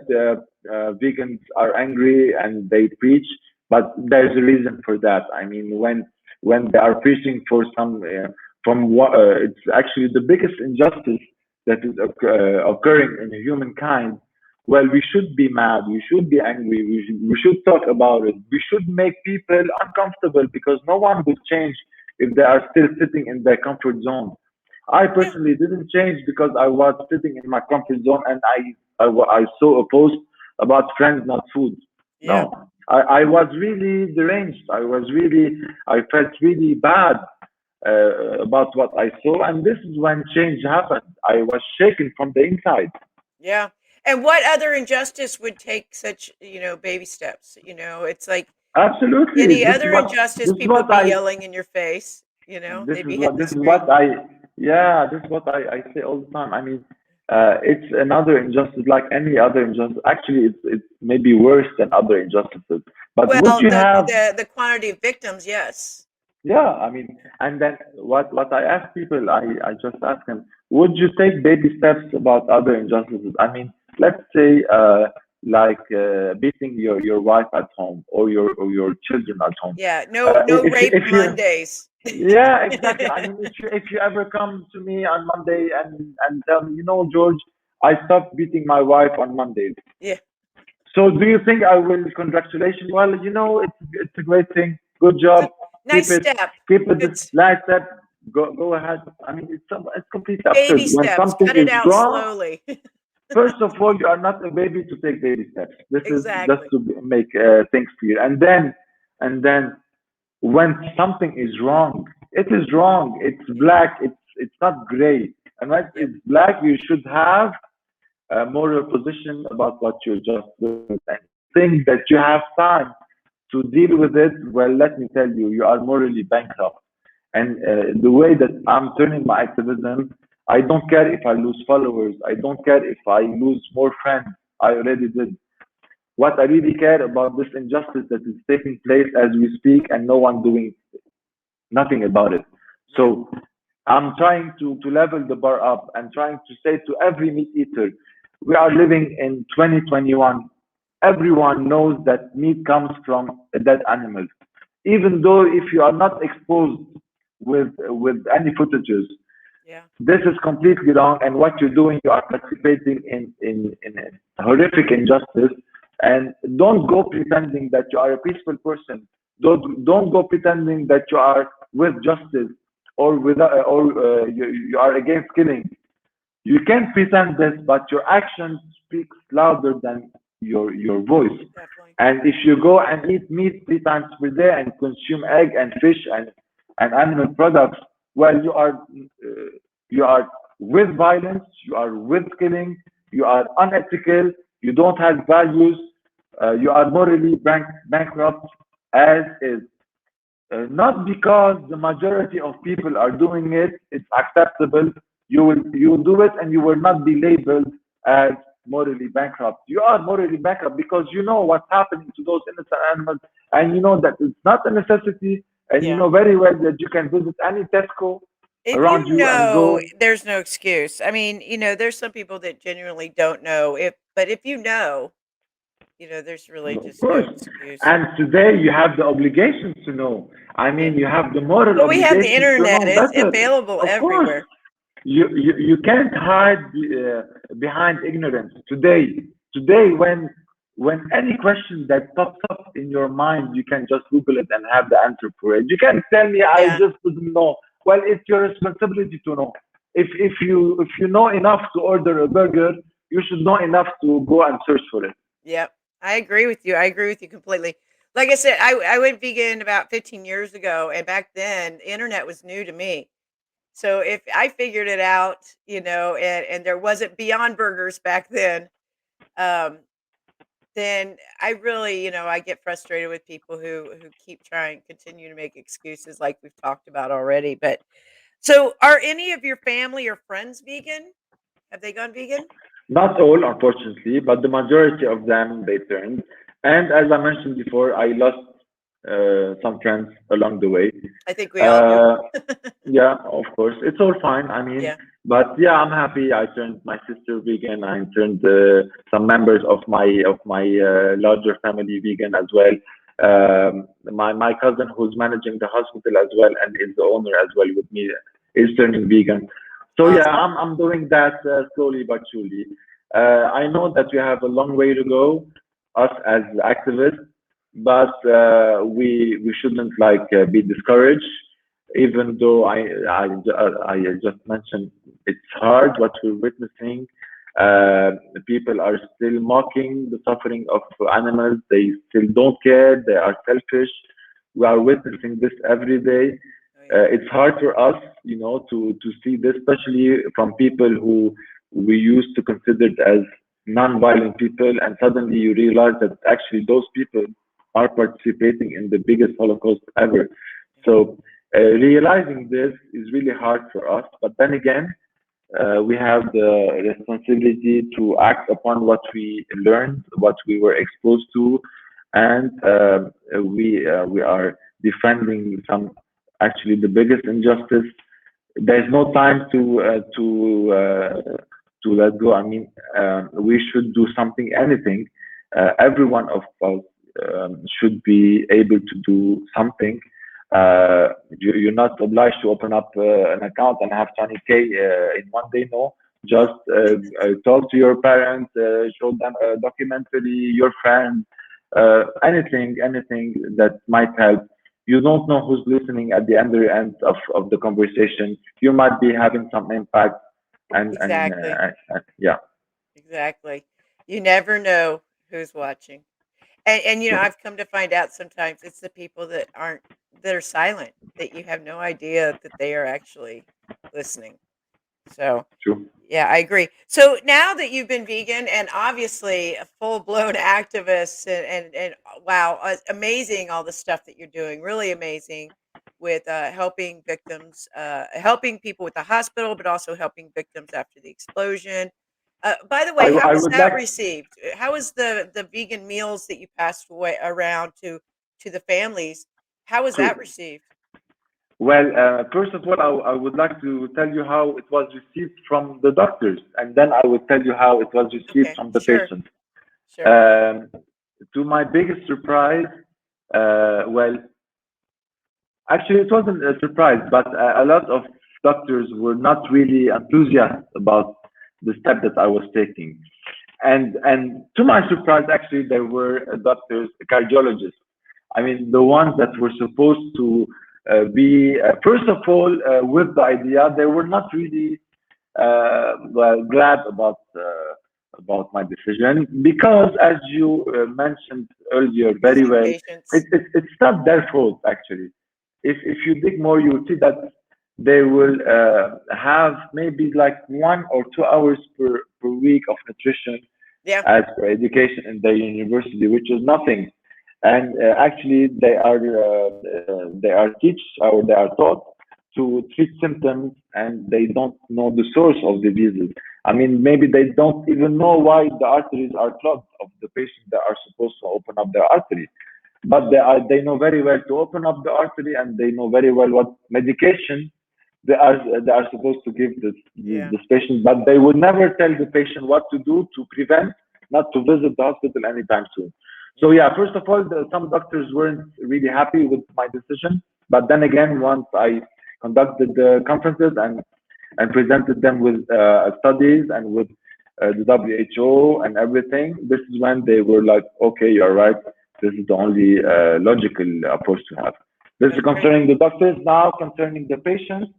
B: vegans are angry and they preach, but there's a reason for that. I mean, when they are preaching for some from what it's actually the biggest injustice that is occurring in humankind. Well, we should be mad, we should be angry, we should talk about it, we should make people uncomfortable because no one will change if they are still sitting in their comfort zone. I
A: Yeah.
B: personally didn't change because I was sitting in my comfort zone and I saw a post about friends, not food.
A: Yeah.
B: No, I was really deranged. I felt really bad about what I saw, and this is when change happened. I was shaken from the inside.
A: Yeah. And what other injustice would take such, baby steps? It's like
B: Absolutely,
A: any other injustice,
B: this is
A: people
B: what
A: would be
B: I
A: yelling in your face,
B: this
A: they'd
B: is
A: be
B: what
A: hitting the
B: this is
A: street.
B: what I yeah this is what I say all the time. I mean, it's another injustice like any other injustice. Actually, it's maybe worse than other injustices. But would
A: Well,
B: you
A: the
B: have
A: the the quantity of victims, yes.
B: Yeah, I mean, and then what I ask people, I just ask them, would you take baby steps about other injustices? I mean, let's say like beating your wife at home or your children at home.
A: Yeah, no rape
B: If you
A: Mondays.
B: Yeah, exactly. I mean, if you ever come to me on Monday and tell me, George, I stopped beating my wife on Mondays.
A: Yeah,
B: So do you think I will congratulate you? Well, it's a great thing. Good
A: it's a
B: job. Keep
A: nice
B: it
A: step.
B: keep it this
A: It's
B: last step. Go ahead. I mean, it's completely absurd.
A: baby
B: When
A: steps.
B: something
A: Cut it
B: is
A: out
B: wrong,
A: slowly.
B: first of all, you are not a baby to take baby steps. This is just
A: Exactly.
B: to make things clear. And then when something is wrong, it is wrong. It's
A: Yeah.
B: black. It's not gray. And when
A: Yep.
B: it's black, you should have a moral position about what you just did. And think that you have time to deal with it, well, let me tell you, you are morally bankrupt. And the way that I'm turning my activism, I don't care if I lose followers. I don't care if I lose more friends. I already did. What I really care about this injustice that is taking place as we speak and no one doing nothing about it.
A: Yeah.
B: So I'm trying to level the bar up and trying to say to every meat eater, we are living in 2021. Everyone knows that meat comes from a dead animal. Even though if you are not exposed with any footages,
A: Yeah.
B: this is completely wrong. And what you're doing, you are participating in a horrific injustice. And don't go pretending that you are a peaceful person. Don't go pretending that you are with justice or you are against killing. You can pretend this, but your action speaks louder than your voice.
A: Definitely.
B: And if you go and eat meat 3 times per day and consume egg and fish and and animal products, well, you are with violence, you are with killing, you are unethical, you don't have values, you are morally bankrupt as is. Not because the majority of people are doing it, it's acceptable. You will do it, and you will not be labeled as morally bankrupt. You are morally bankrupt because you know what's happening to those innocent animals, and you know that it's not a necessity, and you
A: Yeah.
B: know very well that you can visit any Tesco
A: If
B: around
A: you
B: you and
A: know,
B: go.
A: there's no excuse. I mean, there's some people that genuinely don't know but if you know, there's really
B: Of
A: just no
B: course.
A: excuse.
B: And today you have the obligation to know. I
A: Yeah.
B: mean, you have the moral
A: Well, we have the
B: obligation to
A: internet.
B: know
A: It's
B: better.
A: available
B: Of course.
A: everywhere.
B: You can't hide behind ignorance today when any question that pops up in your mind, you can just Google it and have the answer for it. You can't tell me I
A: Yeah.
B: just didn't know. Well, it's your responsibility to know. If you know enough to order a burger, you should know enough to go and search for it.
A: Yep. I agree with you. I agree with you completely. Like I said, I went vegan about 15 years ago, and back then the internet was new to me. So if I figured it out, and there wasn't Beyond Burgers back um, then I really, I get frustrated with people who keep trying, continue to make excuses like we've talked about already. But so, are any of your family or friends vegan? Have they gone vegan?
B: Not all, unfortunately, but the majority of them they turned. And as I mentioned before, I lost some friends along the way.
A: I think we all do.
B: Uh, yeah, of course, it's all fine. I mean,
A: Yeah.
B: but yeah, I'm happy. I turned my sister vegan. I turned some members of my larger family vegan as well. My cousin who's managing the hospital as well and is the owner as well with me is turning vegan. So yeah,
A: Awesome.
B: I'm doing that slowly but surely. I know that we have a long way to go, us as activists, but we shouldn't be discouraged. Even though I just mentioned it's hard what we're witnessing. People are still mocking the suffering of animals. They still don't care. They are selfish. We are witnessing this every day.
A: Oh yeah.
B: It's hard for us, to see this, especially from people who we used to consider as non-violent people, and suddenly you realize that actually those people are participating in the biggest Holocaust ever. So realizing this is really hard for us. But then again, we have the responsibility to act upon what we learned, what we were exposed to, and we are defending some actually the biggest injustice. There's no time to let go. I mean, we should do something, anything. Every one of us should be able to do something. You're not obliged to open up an account and have 20K in one day. No, just talk to your parents, show them a documentary, your friends, anything that might help. You don't know who's listening at the other end of the conversation. You might be having some impact,
A: Exactly.
B: yeah,
A: Exactly. You never know who's watching. And
B: yeah,
A: I've come to find out sometimes it's the people that are silent, that you have no idea that they are actually listening. So,
B: true.
A: yeah, I agree. So now that you've been vegan and obviously a full-blown activist and wow, amazing all the stuff that you're doing, really amazing with helping victims, helping people with the hospital, but also helping victims after the explosion. By the way, how
B: I
A: was
B: would
A: that
B: like.
A: received? How was the vegan meals that you passed away around to the families? How was that
B: True.
A: received?
B: Well, first of all, I would like to tell you how it was received from the doctors, and then I will tell you how it was received
A: Okay,
B: from the
A: sure,
B: patients.
A: sure.
B: Um, to my biggest surprise, well, actually, it wasn't a surprise, but a lot of doctors were not really enthusiastic about the step that I was taking. And to my surprise, actually, there were doctors, cardiologists. I mean, the ones that were supposed to be, first of all, with the idea, they were not really well glad about my decision because, as you mentioned earlier, very
A: Losing
B: well,
A: patients.
B: it's not their fault actually. if you dig more, you will see that they will have maybe like 1 or 2 hours per week of nutrition
A: Yeah.
B: as per education in their university, which is nothing. And actually, they are teach or they are taught to treat symptoms, and they don't know the source of diseases. I mean, maybe they don't even know why the arteries are clogged of the patients that are supposed to open up their artery. But they know very well to open up the artery, and they know very well what medication they are supposed to give
A: Yeah.
B: this patient, but they would never tell the patient what to do to prevent not to visit the hospital anytime soon. So yeah, first of all, some doctors weren't really happy with my decision, but then again, once I conducted the conferences and presented them with studies and with the WHO and everything, this is when they were like, okay, you're right. This is the only logical approach to have. This is
A: Okay.
B: concerning the doctors. Now concerning the patients,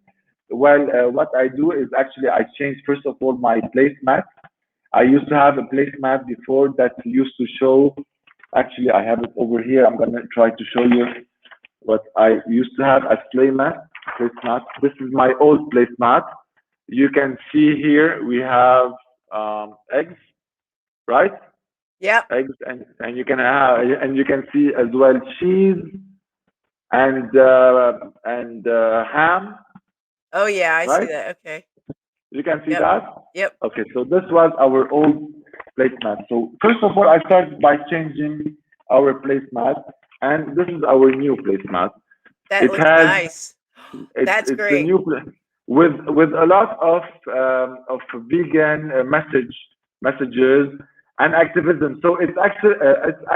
B: well, what I do is actually I changed first of all my placemat. I used to have a placemat before that used to show. Actually, I have it over here. I'm gonna try to show you what I used to have as placemat. This is my old placemat. You can see here we have eggs, right?
A: Yep.
B: Eggs, and you can have, and you can see as well cheese and ham,
A: Oh yeah, I see
B: right?
A: that. Okay.
B: You can see
A: Yep.
B: that.
A: Yep.
B: Okay, so this was our old placemat. So first of all, I started by changing our placemat, and this is our new placemat.
A: That
B: It
A: looks
B: has
A: nice. That's
B: it's a
A: great.
B: new with a lot of vegan messages and activism. So it's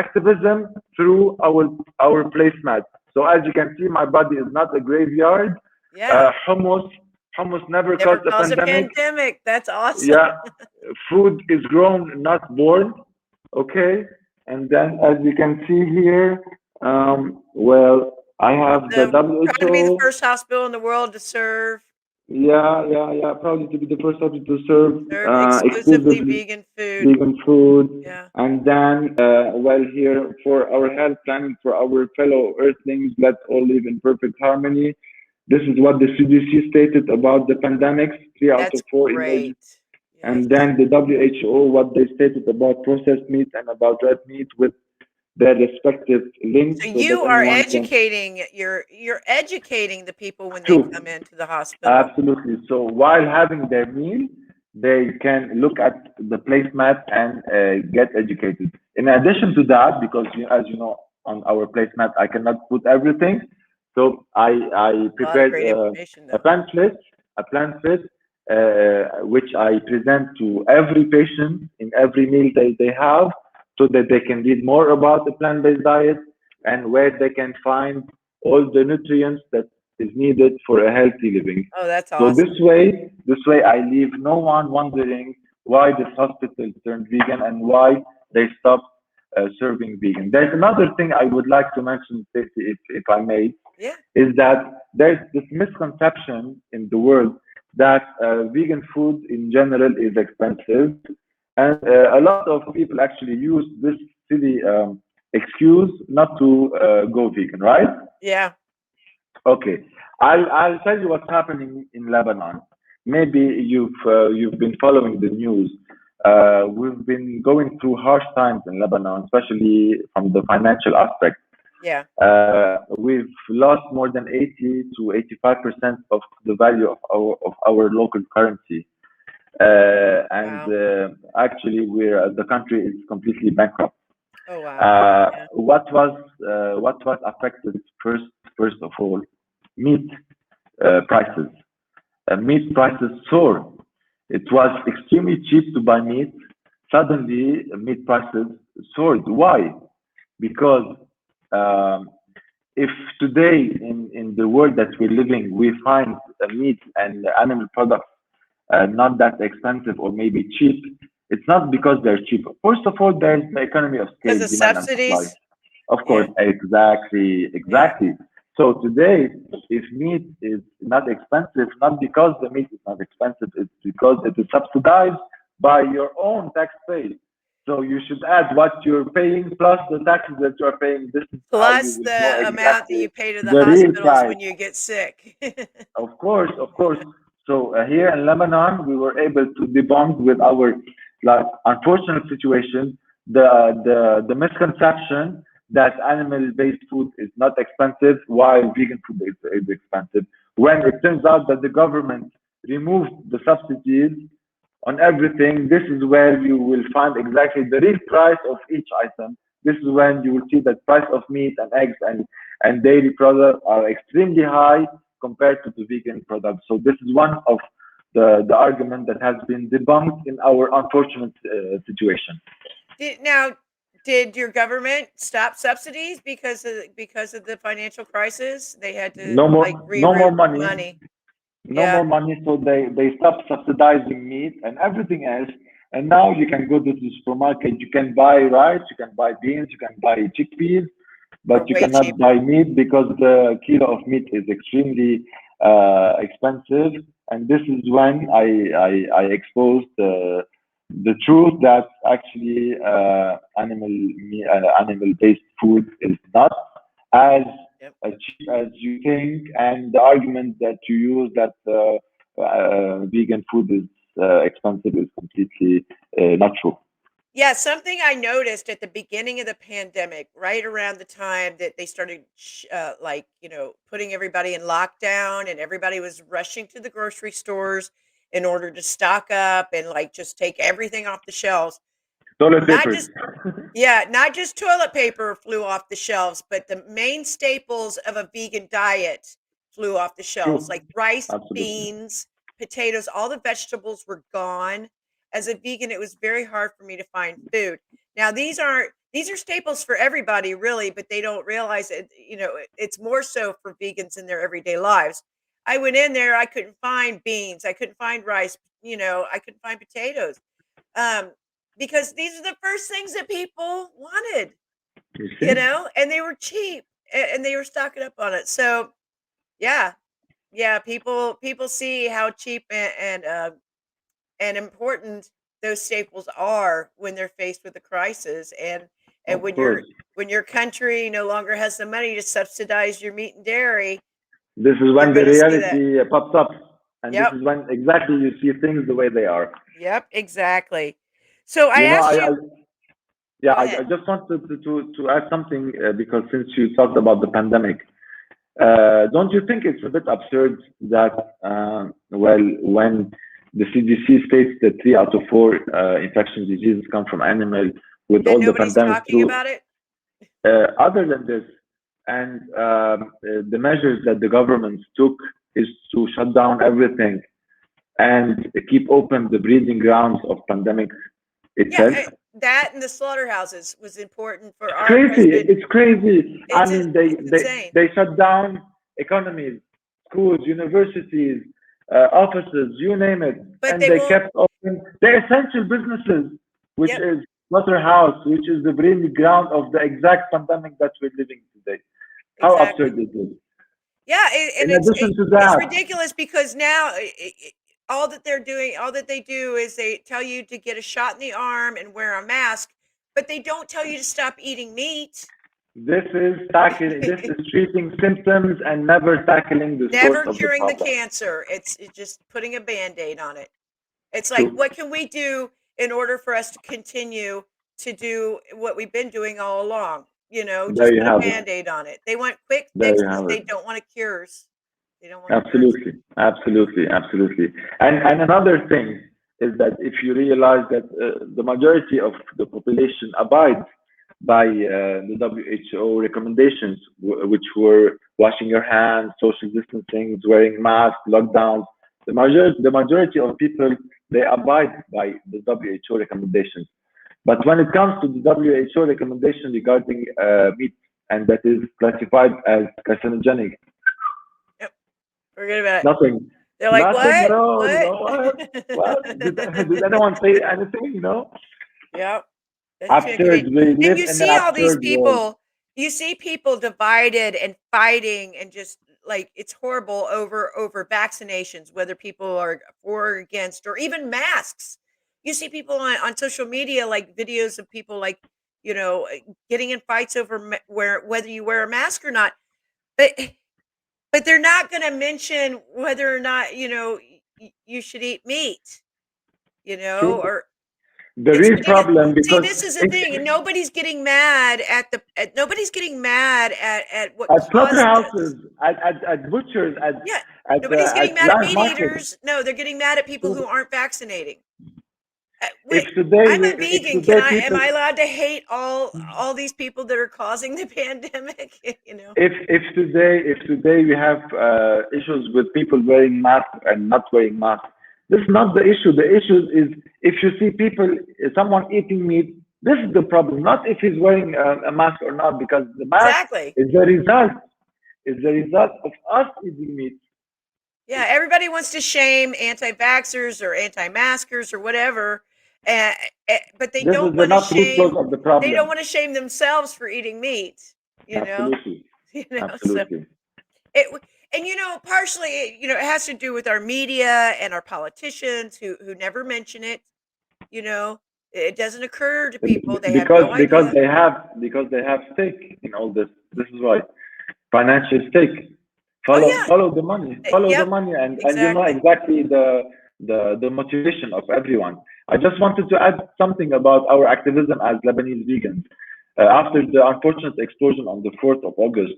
B: activism through our placemat. So as you can see, my body is not a graveyard.
A: Yeah.
B: Hummus never
A: Never
B: caused a
A: caused a
B: pandemic.
A: pandemic. That's awesome.
B: Yeah, food is grown, not born. Okay, and then as you can see here, well, I have the
A: Proud to be the
B: WHO.
A: first hospital in the world to
B: Yeah. Probably to be the first country to serve
A: serve exclusively
B: exclusively
A: vegan food.
B: vegan food.
A: Yeah.
B: And then, well, here for our health planning for our fellow Earthlings, let's all live in perfect harmony. This is what the CDC stated about the pandemics, 3 out of 4 emergencies.
A: Great. Yes.
B: And then the WHO, what they stated about processed meat and about red meat with their respective links
A: So
B: so that
A: you are
B: anyone can
A: educating you're educating the people when they
B: choose.
A: come into the hospital.
B: Absolutely. So while having their meal, they can look at the placemat and get educated. In addition to that, because as you know, on our placemat, I cannot put everything. So I
A: A lot of
B: prepared
A: great information
B: a
A: though.
B: pamphlet, which I present to every patient in every meal they have, so that they can read more about the plant-based diet and where they can find all the nutrients that is needed for a healthy living.
A: Oh, that's
B: So
A: awesome.
B: this way I leave no one wondering why this hospital turned vegan and why they stopped serving vegan. There's another thing I would like to mention, Stacey, if I may,
A: Yeah.
B: is that there's this misconception in the world that vegan food in general is expensive, and a lot of people actually use this silly excuse not to go vegan, right?
A: Yeah.
B: Okay, I'll tell you what's happening in Lebanon. Maybe you've been following the news. We've been going through harsh times in Lebanon, especially from the financial aspect.
A: Yeah.
B: We've lost more than 80 to 85% of the value of our local currency, and
A: Wow.
B: actually, the country is completely bankrupt.
A: Oh wow. Yeah.
B: What was affected first of all? Meat prices. Meat prices soared. It was extremely cheap to buy meat. Suddenly, meat prices soared. Why? Because um, if today in the world that we're living, we find meat and animal products not that expensive or maybe cheap, it's not because they're cheap. First of all, there's the economy of
A: Because
B: scale,
A: of
B: demand and supply.
A: subsidies.
B: Of
A: Yeah.
B: course, exactly,
A: Yeah.
B: exactly. So today, if meat is not expensive, not because the meat is not expensive, it's because it is subsidized by your own taxpayer. So you should add what you're paying plus the taxes that you are paying. This is how you
A: Plus
B: will know
A: the amount that
B: exactly
A: you pay to the
B: the real
A: hospitals
B: price.
A: when you get sick.
B: Of course, of course. So here in Lebanon, we were able to debunk with our like unfortunate situation the misconception that animal-based food is not expensive while vegan food is expensive. When it turns out that the government removed the subsidies on everything, this is where you will find exactly the real price of each item. This is when you will see that price of meat and eggs and dairy products are extremely high compared to the vegan products. So this is one of the argument that has been debunked in our unfortunate situation.
A: Now, did your government stop subsidies because of the financial crisis? They had to
B: No
A: like
B: more, no more
A: reroute
B: money,
A: money.
B: no
A: Yeah,
B: more money. So they stopped subsidizing meat and everything else. And now you can go to the supermarket. You can buy rice, you can buy beans, you can buy chickpeas,
A: for
B: but you
A: way
B: cannot buy
A: cheaper.
B: meat because the kilo of meat is extremely expensive. And this is when I exposed the truth that actually animal-based food is not as
A: Yep.
B: cheap as you think, and the argument that you use that vegan food is expensive is completely not true.
A: Yeah, something I noticed at the beginning of the pandemic, right around the time that they started, like, putting everybody in lockdown and everybody was rushing to the grocery stores in order to stock up and like just take everything off the shelves.
B: Toilet
A: Not
B: papers.
A: just Yeah, not just toilet paper flew off the shelves, but the main staples of a vegan diet flew off the shelves,
B: True.
A: like rice,
B: Absolutely.
A: beans, potatoes, all the vegetables were gone. As a vegan, it was very hard for me to find food. Now, these are staples for everybody really, but they don't realize it, it's more so for vegans in their everyday lives. I went in there, I couldn't find beans, I couldn't find rice, I couldn't find potatoes. Um, because these are the first things that people wanted,
B: You see?
A: and they were cheap and they were stocking up on it. So yeah, yeah, people see how cheap and important those staples are when they're faced with a crisis, and
B: Of course.
A: when your country no longer has the money to subsidize your meat and dairy,
B: This is
A: you're
B: when the
A: going to see that.
B: reality pops up, and this
A: Yep,
B: is when exactly you see things the way they are.
A: yep, exactly. So I
B: You know,
A: asked
B: I
A: you.
B: yeah,
A: Go ahead.
B: I just wanted to add something because since you talked about the pandemic, don't you think it's a bit absurd that, well, when the CDC states that 3 out of 4 infectious diseases come from animals, with
A: And
B: all the
A: nobody's
B: pandemic
A: talking
B: through,
A: about it.
B: other than this, and the measures that the government took is to shut down everything and keep open the breeding grounds of pandemic
A: Yeah,
B: itself.
A: that and the slaughterhouses was important for
B: It's
A: our
B: crazy.
A: president.
B: It's crazy. I mean,
A: It's insane.
B: they shut down economies, schools, universities, offices, you name it,
A: But
B: and
A: they
B: they
A: won't.
B: kept open the essential businesses, which
A: Yep,
B: is slaughterhouse, which is the breeding ground of the exact pandemic that we're living today. How
A: exactly.
B: absurd is this?
A: Yeah, and
B: In addition to
A: it's
B: that,
A: ridiculous because now all that they're doing, all that they do is they tell you to get a shot in the arm and wear a mask, but they don't tell you to stop eating meat.
B: this is treating symptoms and never tackling the source
A: Never
B: of the
A: curing the
B: problem.
A: cancer. It's just putting a band-aid on it. It's like,
B: True.
A: what can we do in order for us to continue to do what we've been doing all along?
B: There
A: Just
B: you
A: put a
B: have it.
A: Band-Aid on it. They want quick
B: There you
A: fixes.
B: have it.
A: They don't want cures. They don't want cures.
B: Absolutely, absolutely, absolutely. And another thing is that if you realize that the majority of the population abides by the WHO recommendations, which were washing your hands, social distancing, wearing masks, lockdowns, the majority of people they abide by the WHO recommendations. But when it comes to the WHO recommendation regarding meat, and that is classified as carcinogenic,
A: Yep. Forget about it.
B: nothing.
A: They're like,
B: Nothing at
A: what?
B: all. You
A: What?
B: know what? What? Did anyone say anything?
A: Yep. That's too
B: Absurd.
A: crazy.
B: We
A: And
B: live
A: you
B: in an
A: see all these
B: absurd world.
A: people, you see people divided and fighting and just like it's horrible over vaccinations, whether people are for or against, or even masks. You see people on social media, like videos of people like, getting in fights over whether you wear a mask or not. But but they're not going to mention whether or not, you should eat meat,
B: True.
A: or
B: The
A: it's
B: real
A: ridiculous.
B: problem,
A: See,
B: because
A: this is the
B: if,
A: thing, and nobody's getting mad nobody's getting mad at what
B: at
A: caused
B: slaughterhouses,
A: this.
B: at butchers,
A: Yeah, nobody's
B: at
A: getting mad at
B: live
A: meat
B: markets.
A: eaters. No, they're getting mad at people who
B: So
A: aren't vaccinating.
B: if
A: Wait,
B: today,
A: I'm a
B: if
A: vegan.
B: today
A: Am
B: people,
A: I allowed to hate all these people that are causing the pandemic?
B: if today we have issues with people wearing masks and not wearing masks, this is not the issue. The issue is if you see people, someone eating meat, this is the problem. Not if he's wearing a mask or not, because the mask
A: Exactly.
B: is the result of us eating meat.
A: Yeah, everybody wants to shame anti-vaxxers or anti-maskers or whatever, uh, but they
B: This
A: don't
B: is the
A: want to
B: not root cause
A: shame.
B: of the
A: They don't
B: problem.
A: want to shame themselves for eating meat. You know,
B: Absolutely,
A: So
B: absolutely.
A: and partially, it has to do with our media and our politicians who never mention it. You know, it doesn't occur to people. They have
B: because
A: no idea.
B: because they have stake in all this. This is why financial stake.
A: Oh
B: Follow
A: yeah,
B: follow the money. Follow the
A: yep,
B: money, and you know
A: exactly.
B: exactly the motivation of everyone. I just wanted to add something about our activism as Lebanese vegans. After the unfortunate explosion on the 4th of August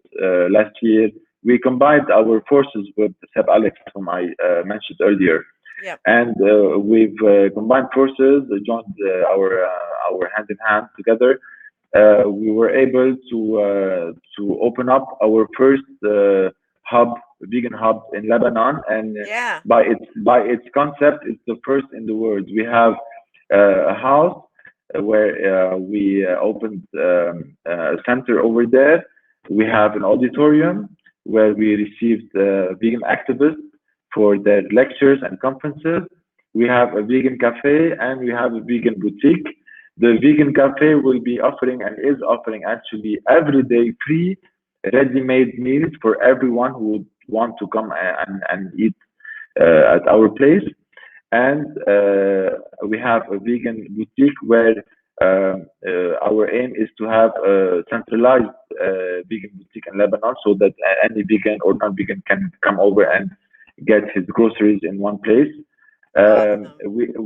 B: last year, we combined our forces with Seb Alex, whom I mentioned earlier,
A: Yep.
B: and we've combined forces, joined our hand in hand together. We were able to open up our first vegan hub in Lebanon, and
A: Yeah.
B: by its concept, it's the first in the world. We have a house where we opened a center over there. We have an auditorium where we received vegan activists for their lectures and conferences. We have a vegan cafe and we have a vegan boutique. The vegan cafe will be offering and is offering actually everyday free ready-made meals for everyone who would want to come and eat at our place. And we have a vegan boutique where our aim is to have a centralized vegan boutique in Lebanon, so that any vegan or non-vegan can come over and get his groceries in one place.
A: Awesome.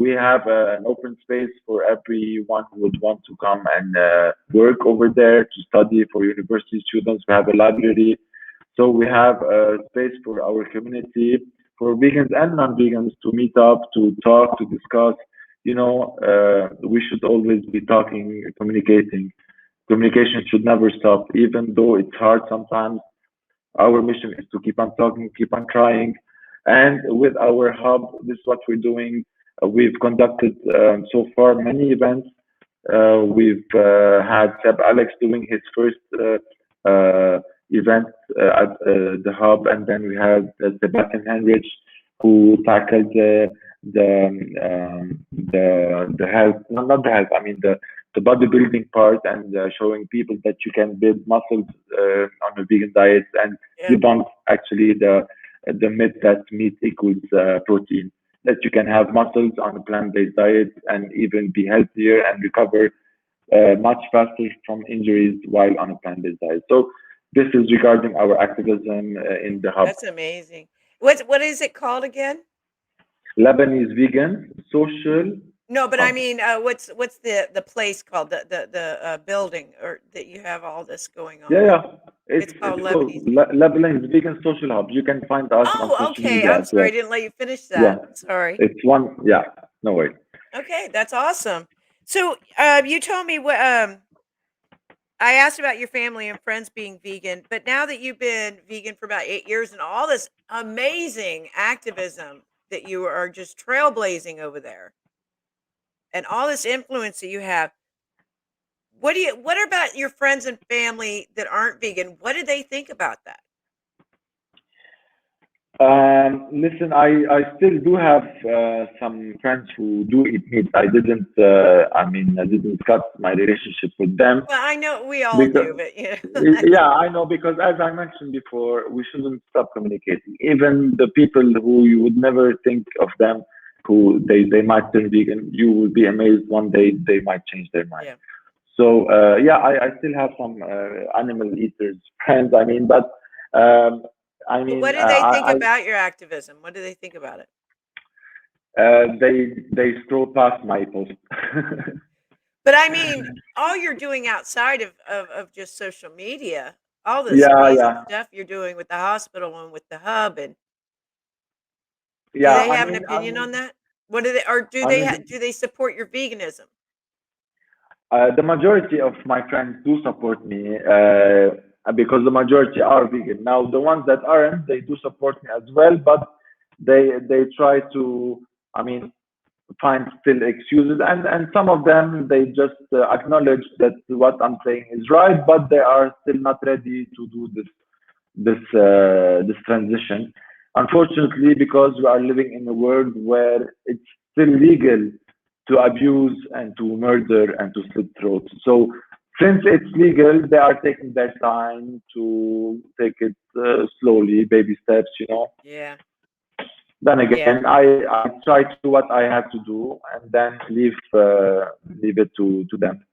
B: We have an open space for everyone who would want to come and work over there to study for university students. We have a library, so we have a space for our community, for vegans and non-vegans to meet up, to talk, to discuss. We should always be talking, communicating. Communication should never stop, even though it's hard sometimes. Our mission is to keep on talking, keep on trying. And with our hub, this is what we're doing. We've conducted so far many events. We've had Seb Alex doing his first event at the hub, and then we had Sebastian Henrich, who tackled the health, no, not the health, I mean the bodybuilding part, and showing people that you can build muscles on a vegan diet, and
A: Yeah.
B: debunk actually the myth that meat equals protein. That you can have muscles on a plant-based diet and even be healthier and recover much faster from injuries while on a plant-based diet. So this is regarding our activism in the hub.
A: That's amazing. What is it called again?
B: Lebanese Vegan Social
A: No, but I
B: Hub.
A: mean, what's the place called, the building, or that you have all this going
B: Yeah,
A: on?
B: yeah.
A: It's called
B: It's called
A: Lebanese Vegan.
B: Lebanese Vegan Social Hub. You can find us on
A: Oh,
B: social
A: okay.
B: media
A: I'm
B: as
A: sorry.
B: well.
A: I didn't let you finish
B: Yeah,
A: that. I'm sorry.
B: it's one. Yeah, no way.
A: Okay, that's awesome. So, you told me what I asked about your family and friends being vegan, but now that you've been vegan for about 8 years and all this amazing activism that you are just trailblazing over there, and all this influence that you have, what about your friends and family that aren't vegan? What do they think about that?
B: Listen, I still do have some friends who do eat meat. I didn't cut my relationship with them
A: Well, I know we all
B: because,
A: do, but that's
B: yeah, I know, because as I mentioned before, we shouldn't stop communicating. Even the people who you would never think of them who they might turn vegan. You will be amazed one day they might change their mind.
A: Yeah.
B: So yeah, I still have some animal eaters friends. I mean, but I
A: But
B: mean,
A: what do they think about your activism? What do they think about it?
B: they scroll past my post.
A: But I mean, all you're doing outside of just social media, all this
B: Yeah,
A: amazing
B: yeah,
A: stuff you're doing with the hospital and with the hub, and do
B: yeah.
A: they have an opinion on that? What do they, or
B: I mean,
A: do they support your veganism?
B: the majority of my friends do support me because the majority are vegan. Now, the ones that aren't, they do support me as well, but they try to, I mean, find still excuses, and some of them they just acknowledge that what I'm saying is right, but they are still not ready to do this transition. Unfortunately, because we are living in a world where it's still legal to abuse and to murder and to slit throats. So since it's legal, they are taking their time to take it slowly, baby steps, you know.
A: Yeah,
B: Then
A: yeah.
B: again, I try to do what I have to do and then leave it to them.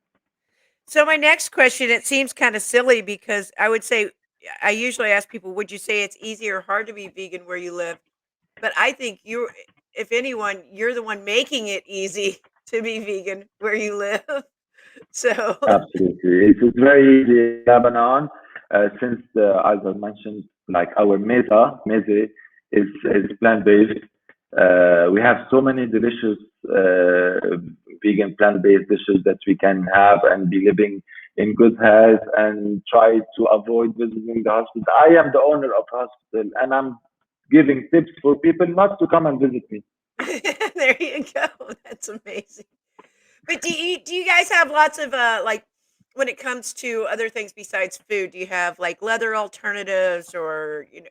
A: So my next question, it seems kind of silly because I would say I usually ask people, would you say it's easy or hard to be vegan where you live? But I think you're, if anyone, you're the one making it easy to be vegan where you live. So
B: Absolutely. It's very easy in Lebanon since, as I mentioned, like our meze is plant-based. We have so many delicious vegan plant-based dishes that we can have and be living in good health and try to avoid visiting the hospital. I am the owner of a hospital and I'm giving tips for people not to come and visit me.
A: there you go. That's amazing. But do you guys have lots of like when it comes to other things besides food? Do you have like leather alternatives or you know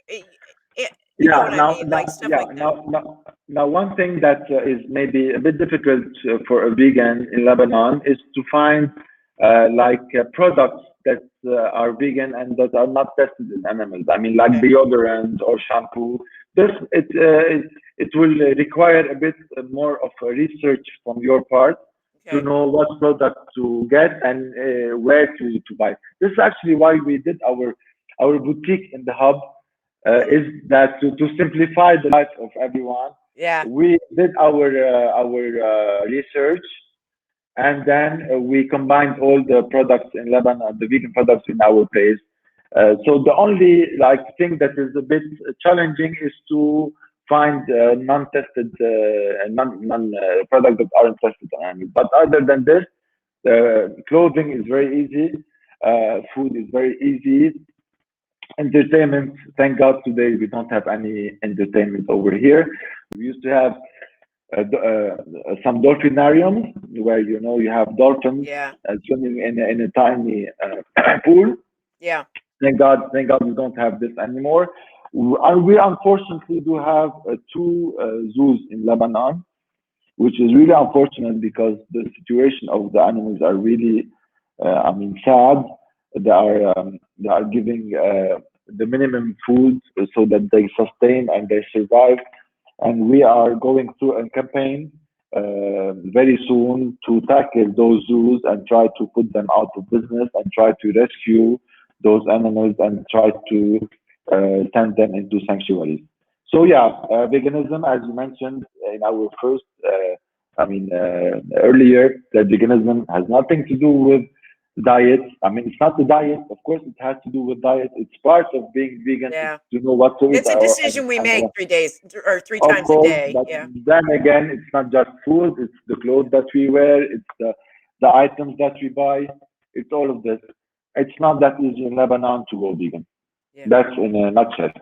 B: Yeah,
A: what I mean, like stuff like that?
B: now, one thing that is maybe a bit difficult for a vegan in Lebanon is to find products that are vegan and that are not tested in animals. I mean, like
A: Okay.
B: deodorant or shampoo. This it will require a bit more of a research from your part to
A: Okay.
B: know what product to get and where to buy. This is actually why we did our boutique in the hub
A: Mhm.
B: is that to simplify the life of everyone,
A: Yeah.
B: we did our research and then we combined all the products in Lebanon, the vegan products in our place. So the only like thing that is a bit challenging is to find non-tested non products that aren't tested on animals. But other than this, clothing is very easy. Food is very easy. Entertainment, thank God today we don't have any entertainment over here. We used to have some dolphinariums where you know you have dolphins
A: Yeah.
B: swimming in a tiny pool.
A: Yeah.
B: Thank God we don't have this anymore. We unfortunately do have two zoos in Lebanon, which is really unfortunate because the situation of the animals are really, I mean, sad. They are giving the minimum food so that they sustain and they survive. And we are going through a campaign very soon to tackle those zoos and try to put them out of business and try to rescue those animals and try to send them into sanctuaries. So yeah, veganism, as you mentioned in our first, earlier, that veganism has nothing to do with diet. I mean, it's not the diet. Of course, it has to do with diet. It's part of being vegan. It's
A: Yeah.
B: to know what to eat.
A: It's a decision we make 3 days or three
B: Of
A: times a
B: course,
A: day.
B: but
A: Yeah.
B: then again, it's not just food. It's the clothes that we wear. It's the items that we buy. It's all of this. It's not that easy in Lebanon to go vegan.
A: Yeah.
B: That's in a nutshell.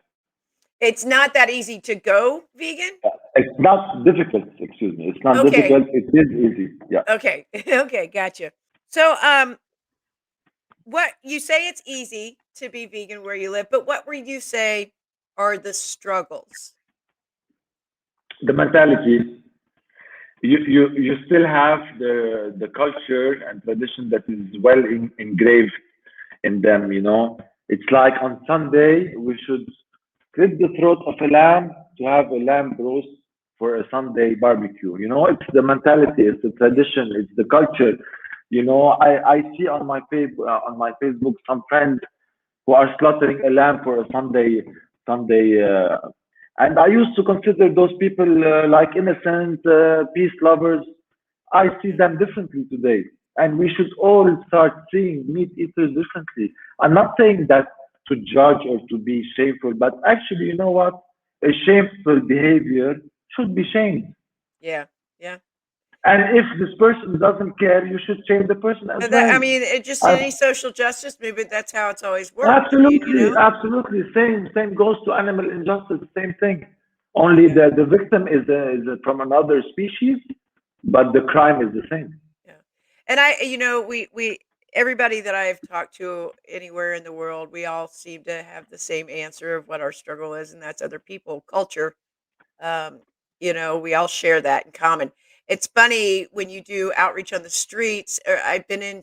A: It's not that easy to go vegan?
B: It's not difficult, excuse me. It's not
A: Okay.
B: difficult. It is easy. Yeah.
A: Okay. Okay, gotcha. So, what you say it's easy to be vegan where you live, but what would you say are the struggles?
B: The mentality, you still have the culture and tradition that is well engraved in them, you know. It's like on Sunday, we should slit the throat of a lamb to have a lamb roast for a Sunday barbecue. You know, it's the mentality, it's the tradition, it's the culture. You know, I see on my on my Facebook some friends who are slaughtering a lamb for a Sunday, and I used to consider those people like innocent, peace lovers. I see them differently today, and we should all start seeing meat eaters differently. I'm not saying that to judge or to be shameful, but actually, you know what? A shameful behavior should be shamed.
A: Yeah. Yeah.
B: And if this person doesn't care, you should shame the person as
A: That I
B: well.
A: mean, it just
B: Uh,
A: any social justice movement, that's how it's always worked. I mean, you
B: Absolutely,
A: know?
B: absolutely. Same goes to animal injustice. Same thing. Only
A: Yeah.
B: the victim is from another species, but the crime is the same.
A: Yeah. And we everybody that I've talked to anywhere in the world, we all seem to have the same answer of what our struggle is, and that's other people, culture. Um, we all share that in common. It's funny when you do outreach on the streets. Or I've been in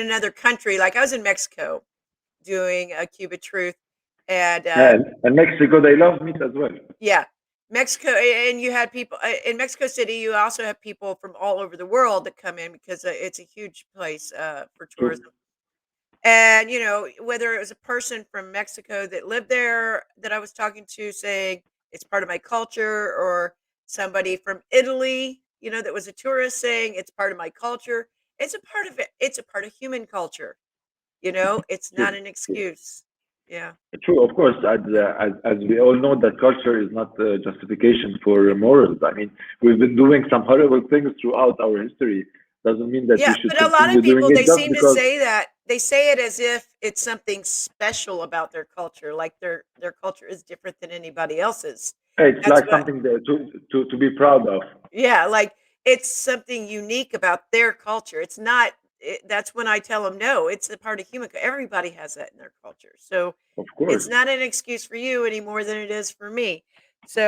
A: another country, like I was in Mexico doing a Cuba Truth, and
B: And Mexico, they love meat as well.
A: yeah, Mexico, and you had people in Mexico City. You also have people from all over the world that come in because it's a huge place for
B: True.
A: tourism. And whether it was a person from Mexico that lived there that I was talking to saying it's part of my culture, or somebody from Italy, that was a tourist saying it's part of my culture. It's a part of it. It's a part of human culture. It's not
B: True.
A: an
B: True.
A: excuse. Yeah.
B: True. Of course,
A: Yeah.
B: as we all know, that culture is not justification for morals. I mean, we've been doing some horrible things throughout our history. Doesn't mean that we
A: Yeah,
B: should
A: but a lot
B: continue
A: of
B: doing
A: people,
B: it
A: they
B: just
A: seem to
B: because
A: say that. They say it as if it's something special about their culture, like their culture is different than anybody else's.
B: it's
A: That's
B: like
A: what
B: something to be proud of.
A: Yeah, like, it's something unique about their culture. It's not that's when I tell them, "No, it's a part of everybody has that in their culture." So,
B: Of course.
A: it's not an excuse for you any more than it is for me. So,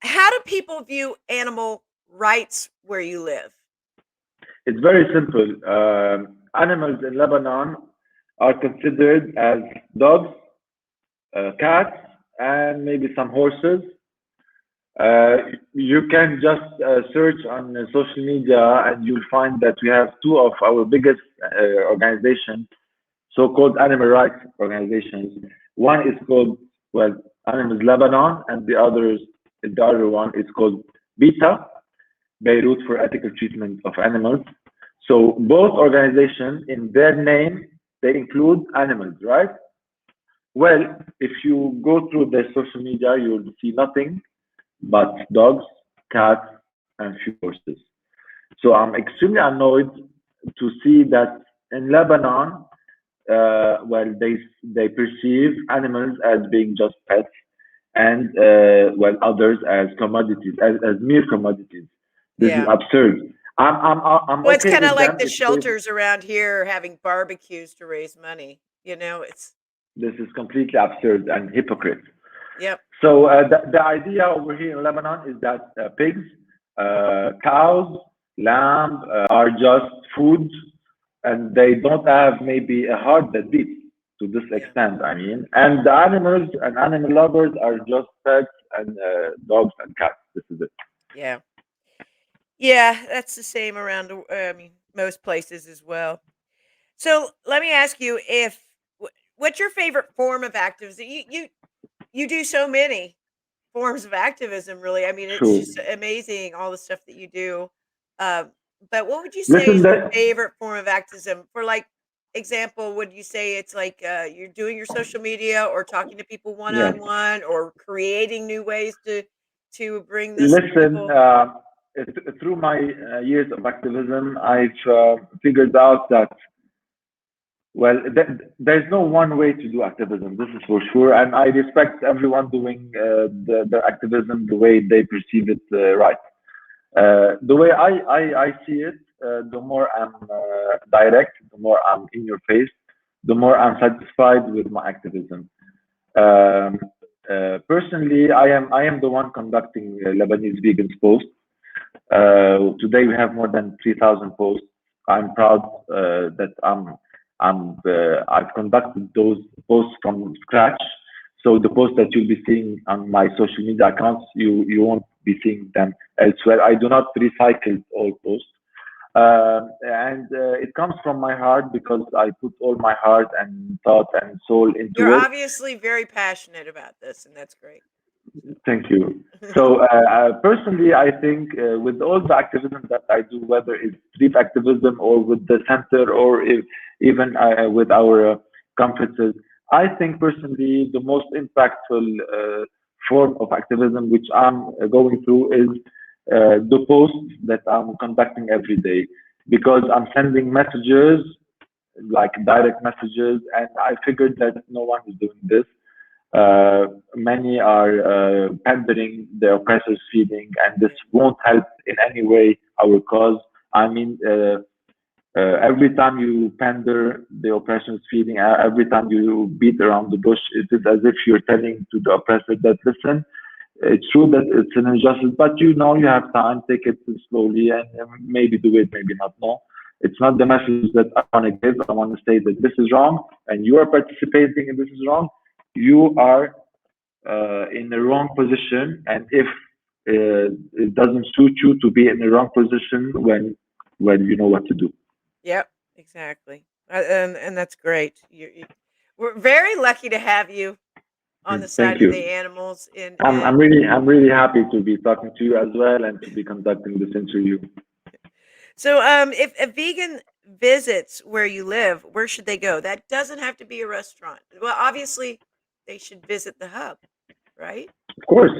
A: how do people view animal rights where you live?
B: It's very simple. Animals in Lebanon are considered as dogs, cats, and maybe some horses. Uh, you can just search on social media and you'll find that we have two of our biggest organizations, so-called animal rights organizations. One is called, well, Animals Lebanon, and the other one is called BETA, Beirut for Ethical Treatment of Animals. So both organizations, in their name, they include animals, right? Well, if you go through their social media, you'll see nothing but dogs, cats, and few horses. So I'm extremely annoyed to see that in Lebanon, well, they perceive animals as being just pets, and well, others as commodities, as mere commodities. This is
A: Yeah.
B: absurd. I'm
A: Well, it's
B: okay
A: kinda
B: with
A: like
B: them
A: the
B: if they.
A: shelters around here having barbecues to raise money, it's
B: This is completely absurd and hypocrite.
A: Yep.
B: So the idea over here in Lebanon is that pigs, cows, lamb are just food, and they don't have maybe a heart that beats to this
A: Yeah.
B: extent. I mean, and the animals and animal lovers are just pets and dogs and cats. This is it.
A: Yeah. Yeah, that's the same around I mean, most places as well. So, let me ask you what's your favorite form of activism? You do so many forms of activism, really. I mean, it's
B: True.
A: just amazing all the stuff that you do. Um, but what would you say
B: Listen,
A: is your
B: that
A: favorite form of activism? For like example, would you say it's like you're doing your social media or talking to people one
B: yes.
A: on one or creating new ways to bring this to
B: Listen,
A: people?
B: through my years of activism, I've figured out that, well, there's no one way to do activism. This is for sure, and I respect everyone doing the activism the way they perceive it right. The way I see it, the more I'm direct, the more I'm in your face, the more I'm satisfied with my activism. Um, Personally, I am the one conducting Lebanese Vegans posts. Today we have more than 3,000 posts. I'm proud that I've conducted those posts from scratch. So the posts that you'll be seeing on my social media accounts, you won't be seeing them elsewhere. I do not recycle all posts. And it comes from my heart because I put all my heart and thought and soul
A: You're
B: into it.
A: obviously very passionate about this, and that's great.
B: Thank you. So personally, I think with all the activism that I do, whether it's street activism or with the center or if, even with our conferences, I think personally the most impactful form of activism which I'm going through is the posts that I'm conducting every day because I'm sending messages like direct messages, and I figured that no one is doing this. Many are pandering the oppressor's feeling, and this won't help in any way our cause. I mean, every time you pander the oppressor's feeling, every time you beat around the bush, it is as if you're telling to the oppressor that, listen, it's true that it's an injustice, but you know you have time, take it slowly, and maybe do it, maybe not. No, it's not the message that I want to give. I want to say that this is wrong, and you are participating, and this is wrong. You are in the wrong position, and if it doesn't suit you to be in the wrong position when you know what to do.
A: Yep, exactly. And that's great. We're very lucky to have you on the
B: Thank
A: side of
B: you.
A: the animals. And
B: I'm really happy to be talking to you as well and to be conducting this interview.
A: so, if a vegan visits where you live, where should they go? That doesn't have to be a restaurant. Well, obviously, they should visit the hub, right?
B: Of course,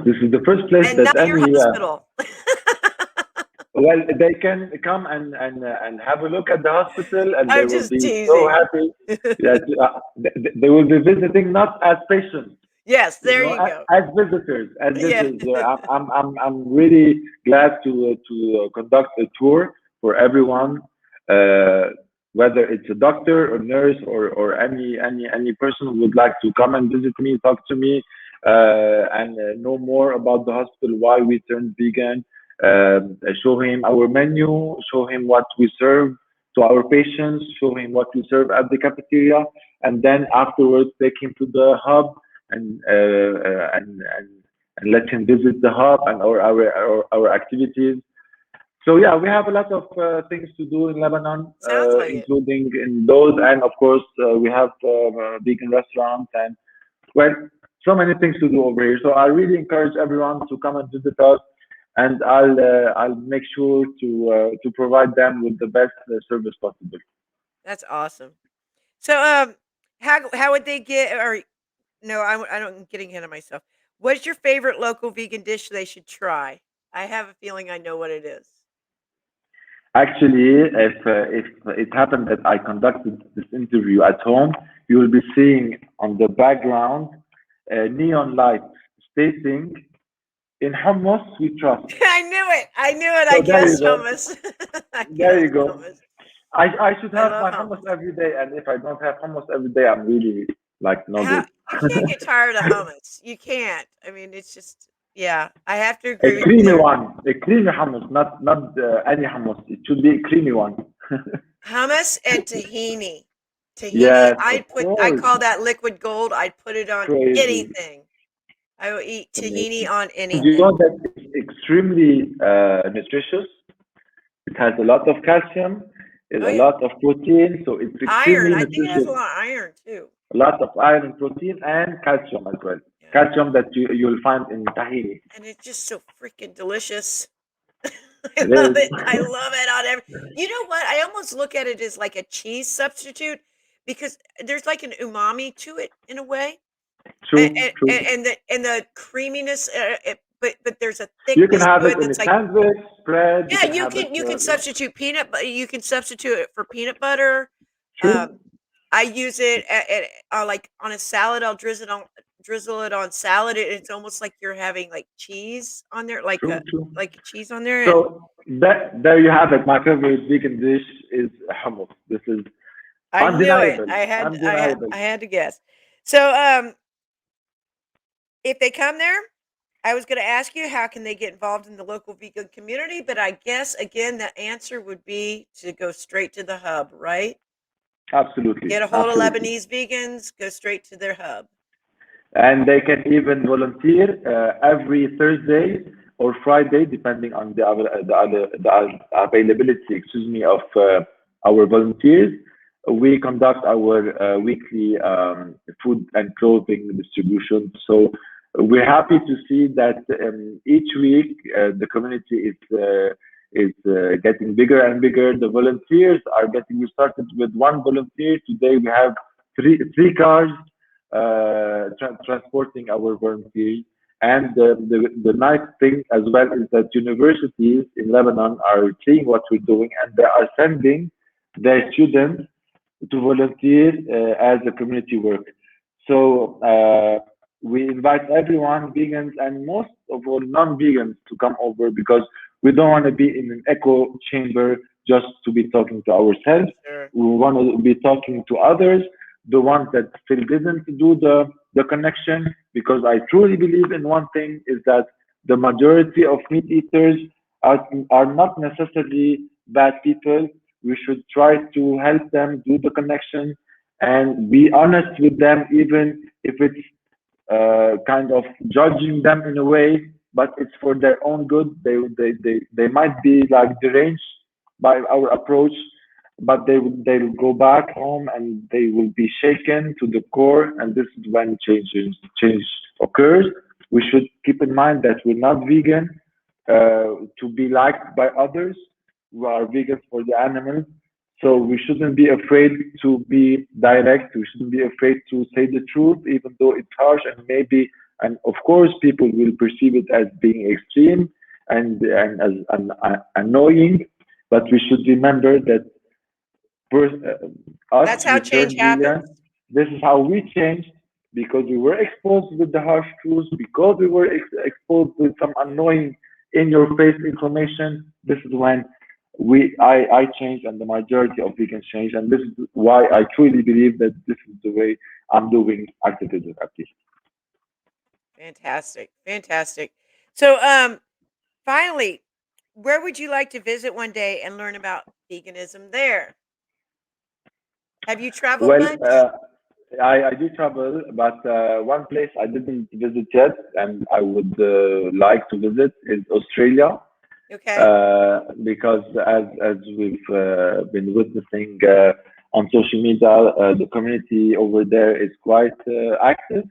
B: this is the first place
A: And
B: that
A: not your
B: any
A: hospital.
B: well, they can come and have a look at the hospital, and they
A: I'm
B: will
A: just
B: be so
A: teasing.
B: happy that they will be visiting not as patients,
A: Yes,
B: you
A: there
B: know,
A: you go.
B: as visitors. As
A: Yeah.
B: visitors, I'm really glad to conduct a tour for everyone, uh, whether it's a doctor or nurse or any person who would like to come and visit me, talk to me, and know more about the hospital, why we turned vegan. Show him our menu, show him what we serve to our patients, show him what we serve at the cafeteria, and then afterwards take him to the hub and and let him visit the hub and our activities. So yeah, we have a lot of things to do in Lebanon,
A: Sounds like it.
B: including in those, and of course we have vegan restaurants and well, so many things to do over here. So I really encourage everyone to come and visit us, and I'll make sure to provide them with the best service possible.
A: That's awesome. So, how would they get? Or no, I don't. I'm getting ahead of myself. What's your favorite local vegan dish they should try? I have a feeling I know what it is.
B: Actually, if it happened that I conducted this interview at home, you will be seeing on the background neon lights stating "In hummus we trust."
A: I knew it. I knew it. I
B: So there you
A: guessed
B: go.
A: hummus. I
B: There you
A: guessed
B: go.
A: hummus.
B: I should
A: I
B: have
A: love
B: my hummus
A: hummus.
B: every day, and if I don't have hummus every day, I'm really like no
A: How
B: good.
A: you can't get tired of hummus. You can't. I mean, it's just yeah. I have to
B: A
A: agree with you
B: creamy
A: there.
B: one, a creamy hummus, not any hummus. It should be a creamy one.
A: Hummus and tahini. Tahini.
B: Yes, of
A: I
B: course.
A: call that liquid gold. I'd put it on
B: Crazy.
A: anything. I will eat tahini
B: Amazing.
A: on
B: And you
A: anything.
B: know that it's extremely nutritious. It has a lot of calcium,
A: Oh
B: a
A: yeah.
B: lot of protein, so it's
A: Iron.
B: extremely
A: I think it has a
B: nutritious.
A: lot of iron too.
B: A lot of iron, protein, and calcium as well.
A: Yeah.
B: Calcium that you'll find in tahini.
A: And it's just so freaking delicious. I
B: It
A: love
B: is.
A: it. I love it on every. You know what? I almost look at it as like a cheese substitute because there's like an umami to it in a way, and
B: True, true.
A: the creaminess. But there's a
B: You can
A: thickness
B: have
A: to
B: it
A: it
B: in
A: that's
B: a
A: like
B: sandwich, bread. You
A: yeah.
B: can have it.
A: You can substitute peanut. You can substitute it for peanut butter. Um,
B: True,
A: I use it like on a salad. I'll drizzle it on salad. It's almost like you're having like cheese on there,
B: true, true.
A: like a cheese on there. And
B: So that there you have it. My favorite vegan dish is hummus. This is
A: I knew it.
B: undeniable. Undeniable.
A: I had to guess. So if they come there, I was going to ask you how can they get involved in the local vegan community, but I guess again the answer would be to go straight to the hub, right?
B: Absolutely,
A: Get a hold of
B: absolutely.
A: Lebanese vegans, go straight to their hub.
B: and they can even volunteer every Thursday or Friday, depending on the availability, excuse me, of our volunteers. We conduct our weekly food and clothing distribution. So we're happy to see that each week the community is getting bigger and bigger. The volunteers are getting. We started with one volunteer. Today we have three cars transporting our volunteers. And the nice thing as well is that universities in Lebanon are seeing what we're doing, and they are sending their students to volunteer as a community work. So we invite everyone, vegans and most of all non-vegans, to come over because we don't want to be in an echo chamber just to be talking to ourselves.
A: Sure.
B: We want to be talking to others, the ones that still didn't do the connection, because I truly believe in one thing is that the majority of meat eaters are not necessarily bad people. We should try to help them do the connection and be honest with them, even if it's kind of judging them in a way, but it's for their own good. They might be like deranged by our approach, but they'll go back home and they will be shaken to the core, and this is when change occurs. We should keep in mind that we're not vegan to be liked by others. We are vegans for the animals. So we shouldn't be afraid to be direct. We shouldn't be afraid to say the truth, even though it's harsh and maybe, and of course, people will perceive it as being extreme and as annoying. But we should remember that us,
A: That's how
B: we
A: change
B: turned vegan.
A: happens.
B: This is how we changed because we were exposed with the harsh truths, because we were exposed with some annoying in your face information. This is when I changed and the majority of vegans changed. And this is why I truly believe that this is the way I'm doing activism at least.
A: Fantastic. Fantastic. So, finally, where would you like to visit one day and learn about veganism there? Have you traveled
B: Well,
A: much?
B: I do travel, but one place I didn't visit yet and I would like to visit is Australia.
A: Okay.
B: Because as we've been witnessing on social media, the community over there is quite active.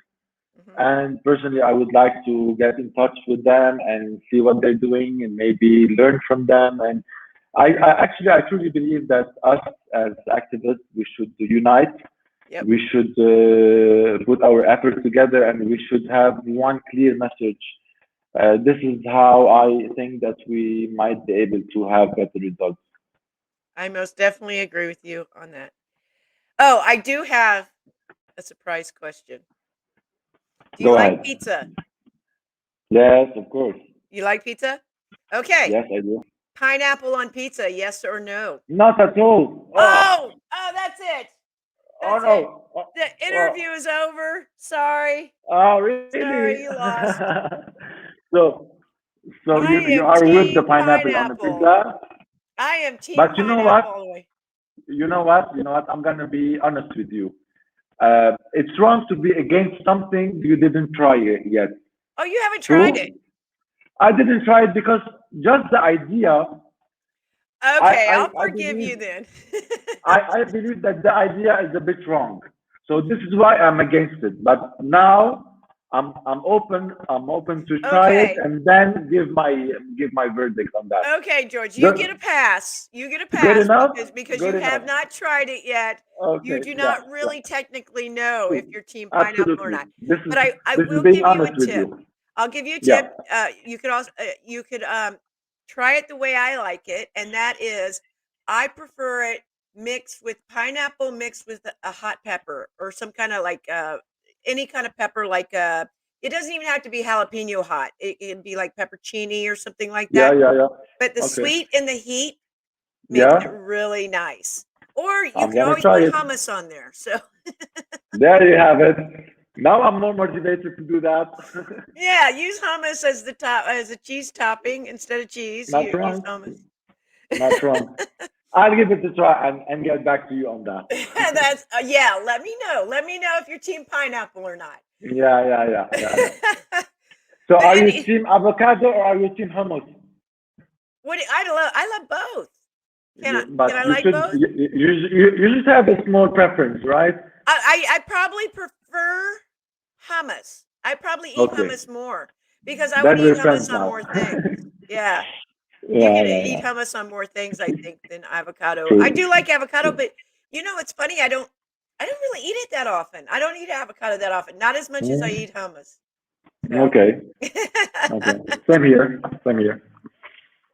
A: Mhm.
B: And personally, I would like to get in touch with them and see what they're doing and maybe learn from them. And I truly believe that us as activists, we should unite.
A: Yep.
B: We should put our efforts together, and we should have one clear message. This is how I think that we might be able to have better results.
A: I most definitely agree with you on that. Oh, I do have a surprise question. Do you
B: Go
A: like
B: ahead.
A: pizza?
B: Yes, of course.
A: You like pizza? Okay.
B: Yes, I do.
A: Pineapple on pizza, yes or no?
B: Not at all. Oh,
A: Oh, that's it.
B: oh
A: That's it.
B: no. Oh,
A: The interview
B: oh,
A: is over. Sorry.
B: oh really?
A: Sorry, you lost.
B: so, so
A: I
B: you
A: am
B: are with the
A: team
B: pineapple on the
A: pineapple.
B: pizza,
A: I am team
B: but you know what?
A: pineapple all the way.
B: You know what? You know what? I'm gonna be honest with you. It's wrong to be against something you didn't try it yet.
A: Oh, you haven't tried it.
B: True. I didn't try it because just the idea.
A: Okay, I'll
B: I
A: forgive
B: believe
A: you then.
B: I believe that the idea is a bit wrong. So this is why I'm against it. But now I'm open to try it
A: Okay.
B: and then give my verdict on that.
A: Okay, George, you get
B: Good
A: a pass. You get a
B: good
A: pass
B: enough?
A: because
B: Good
A: you
B: enough.
A: have not tried it yet. You
B: Okay,
A: do
B: yeah,
A: not
B: yeah.
A: really technically know if
B: True.
A: you're team pineapple or
B: Absolutely.
A: not. But I
B: This is
A: will
B: being
A: give you a
B: honest with
A: tip.
B: you.
A: I'll give you a
B: Yeah.
A: tip. You could also you could try it the way I like it, and that is I prefer it mixed with pineapple mixed with a hot pepper or some kind of like any kind of pepper like it doesn't even have to be jalapeno hot. It can be like peppercini or something like
B: Yeah,
A: that.
B: yeah, yeah.
A: But the
B: Okay.
A: sweet and the heat makes it
B: Yeah.
A: really nice. Or you
B: I'm
A: could
B: gonna
A: always
B: try
A: put
B: it.
A: hummus on there. So
B: There you have it. Now I'm more motivated to do that.
A: yeah, use hummus as the top as a cheese topping instead of cheese.
B: Not
A: You use
B: wrong.
A: hummus.
B: Not wrong. I'll give it a try and get back to you on that.
A: That's yeah. Let me know. Let me know if you're team pineapple or not.
B: Yeah. So
A: But
B: are you
A: any
B: team avocado or are you team hummus?
A: I love both. Can
B: But
A: I like both?
B: you should have a small preference, right?
A: I probably prefer hummus. I probably eat
B: Okay,
A: hummus more because I would
B: then
A: eat
B: we're friends
A: hummus on
B: now.
A: more things. Yeah. You can
B: Yeah.
A: eat hummus on more things, I think, than avocado. I
B: True.
A: do like avocado,
B: True.
A: but it's funny, I don't really eat it that often. I don't eat avocado that often, not as much as I
B: Mm,
A: eat hummus. So
B: okay. Okay. Same here. Same here.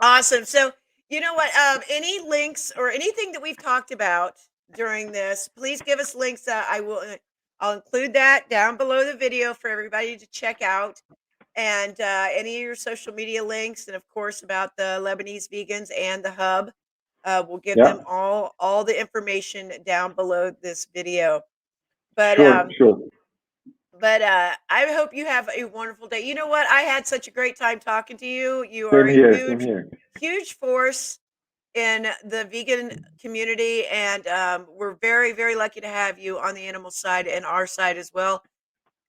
A: awesome. So, you know what? Any links or anything that we've talked about during this, please give us links. I'll include that down below the video for everybody to check out, and any of your social media links, and of course about the Lebanese vegans and the hub. We'll give them
B: Yeah.
A: all the information down below this video. But
B: Sure.
A: um,
B: Sure.
A: I hope you have a wonderful day. You know what? I had such a great time talking to you. You are
B: Same
A: a
B: here. Same
A: huge,
B: here.
A: huge force in the vegan community, and we're very, very lucky to have you on the animal side and our side as well.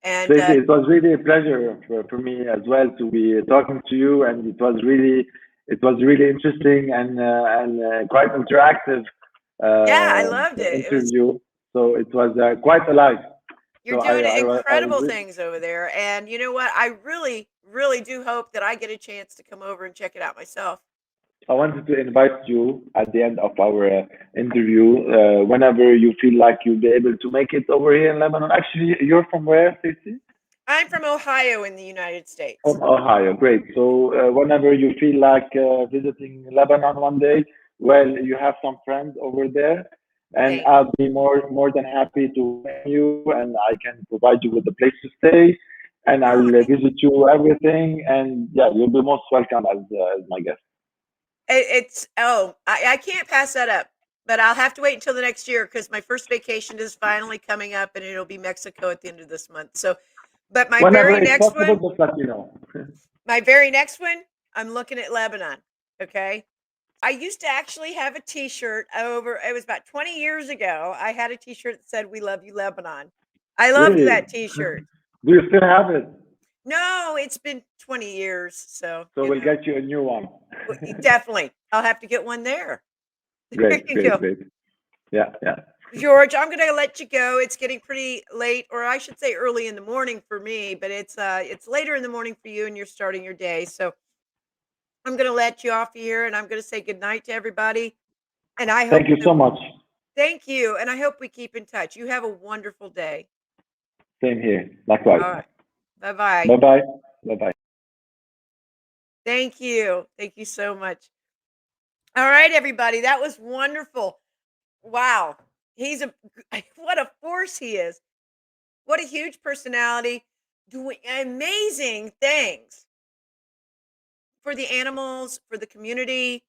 A: And
B: Tracy, it was really a pleasure for me as well to be talking to you, and it was really interesting and quite interactive
A: yeah, I loved it. It was
B: interview. So it was quite alive.
A: You're
B: So I
A: doing
B: I, wa- I was
A: incredible
B: re-
A: things over there, and you know what? I really, really do hope that I get a chance to come over and check it out myself.
B: I wanted to invite you at the end of our interview whenever you feel like you'll be able to make it over here in Lebanon. Actually, you're from where, Tracy?
A: I'm from Ohio in the United States.
B: From Ohio. Great. So whenever you feel like visiting Lebanon one day, well, you have some friends over there, and
A: Thank
B: I'll be more than happy to welcome you, and I can provide you with a place to stay, and I'll
A: Oh,
B: visit you everything, and yeah, you'll be most welcome as my guest.
A: I can't pass that up. But I'll have to wait until the next year because my first vacation is finally coming up, and it'll be Mexico at the end of this month. So, but
B: Whenever it's possible, just let me know.
A: my very next one, I'm looking at Lebanon. Okay. I used to actually have a T-shirt over. It was about 20 years ago. I had a T-shirt that said "We love you, Lebanon." I loved
B: Really?
A: that T-shirt.
B: Do you still have it?
A: No, it's been 20 years, so
B: So we'll get you a new one.
A: definitely, I'll have to get one there. There
B: Great,
A: you
B: great,
A: go,
B: great. Yeah.
A: George. I'm going to let you go. It's getting pretty late, or I should say, early in the morning for me. But it's later in the morning for you, and you're starting your day. So I'm going to let you off here, and I'm going to say good night to everybody. And I hope
B: Thank you
A: that
B: so much.
A: Thank you, and I hope we keep in touch. You have a wonderful day.
B: Same here. Likewise.
A: All right. Bye-bye.
B: Bye bye. Bye bye.
A: Thank you. Thank you so much. All right, everybody. That was wonderful. Wow. He's a what a force he is. What a huge personality doing amazing things for the animals, for the community,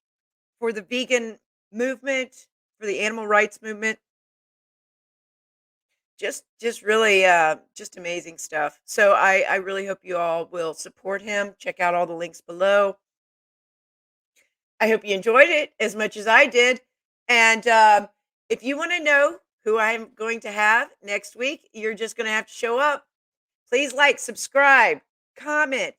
A: for the vegan movement, for the animal rights movement. Just really just amazing stuff. So I really hope you all will support him. Check out all the links below. I hope you enjoyed it as much as I did. And if you want to know who I'm going to have next week, you're just going to have to show up. Please like, subscribe, comment,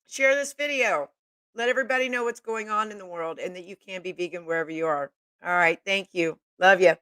A: share this video. Let everybody know what's going on in the world and that you can be vegan wherever you are. All right. Thank you. Love you.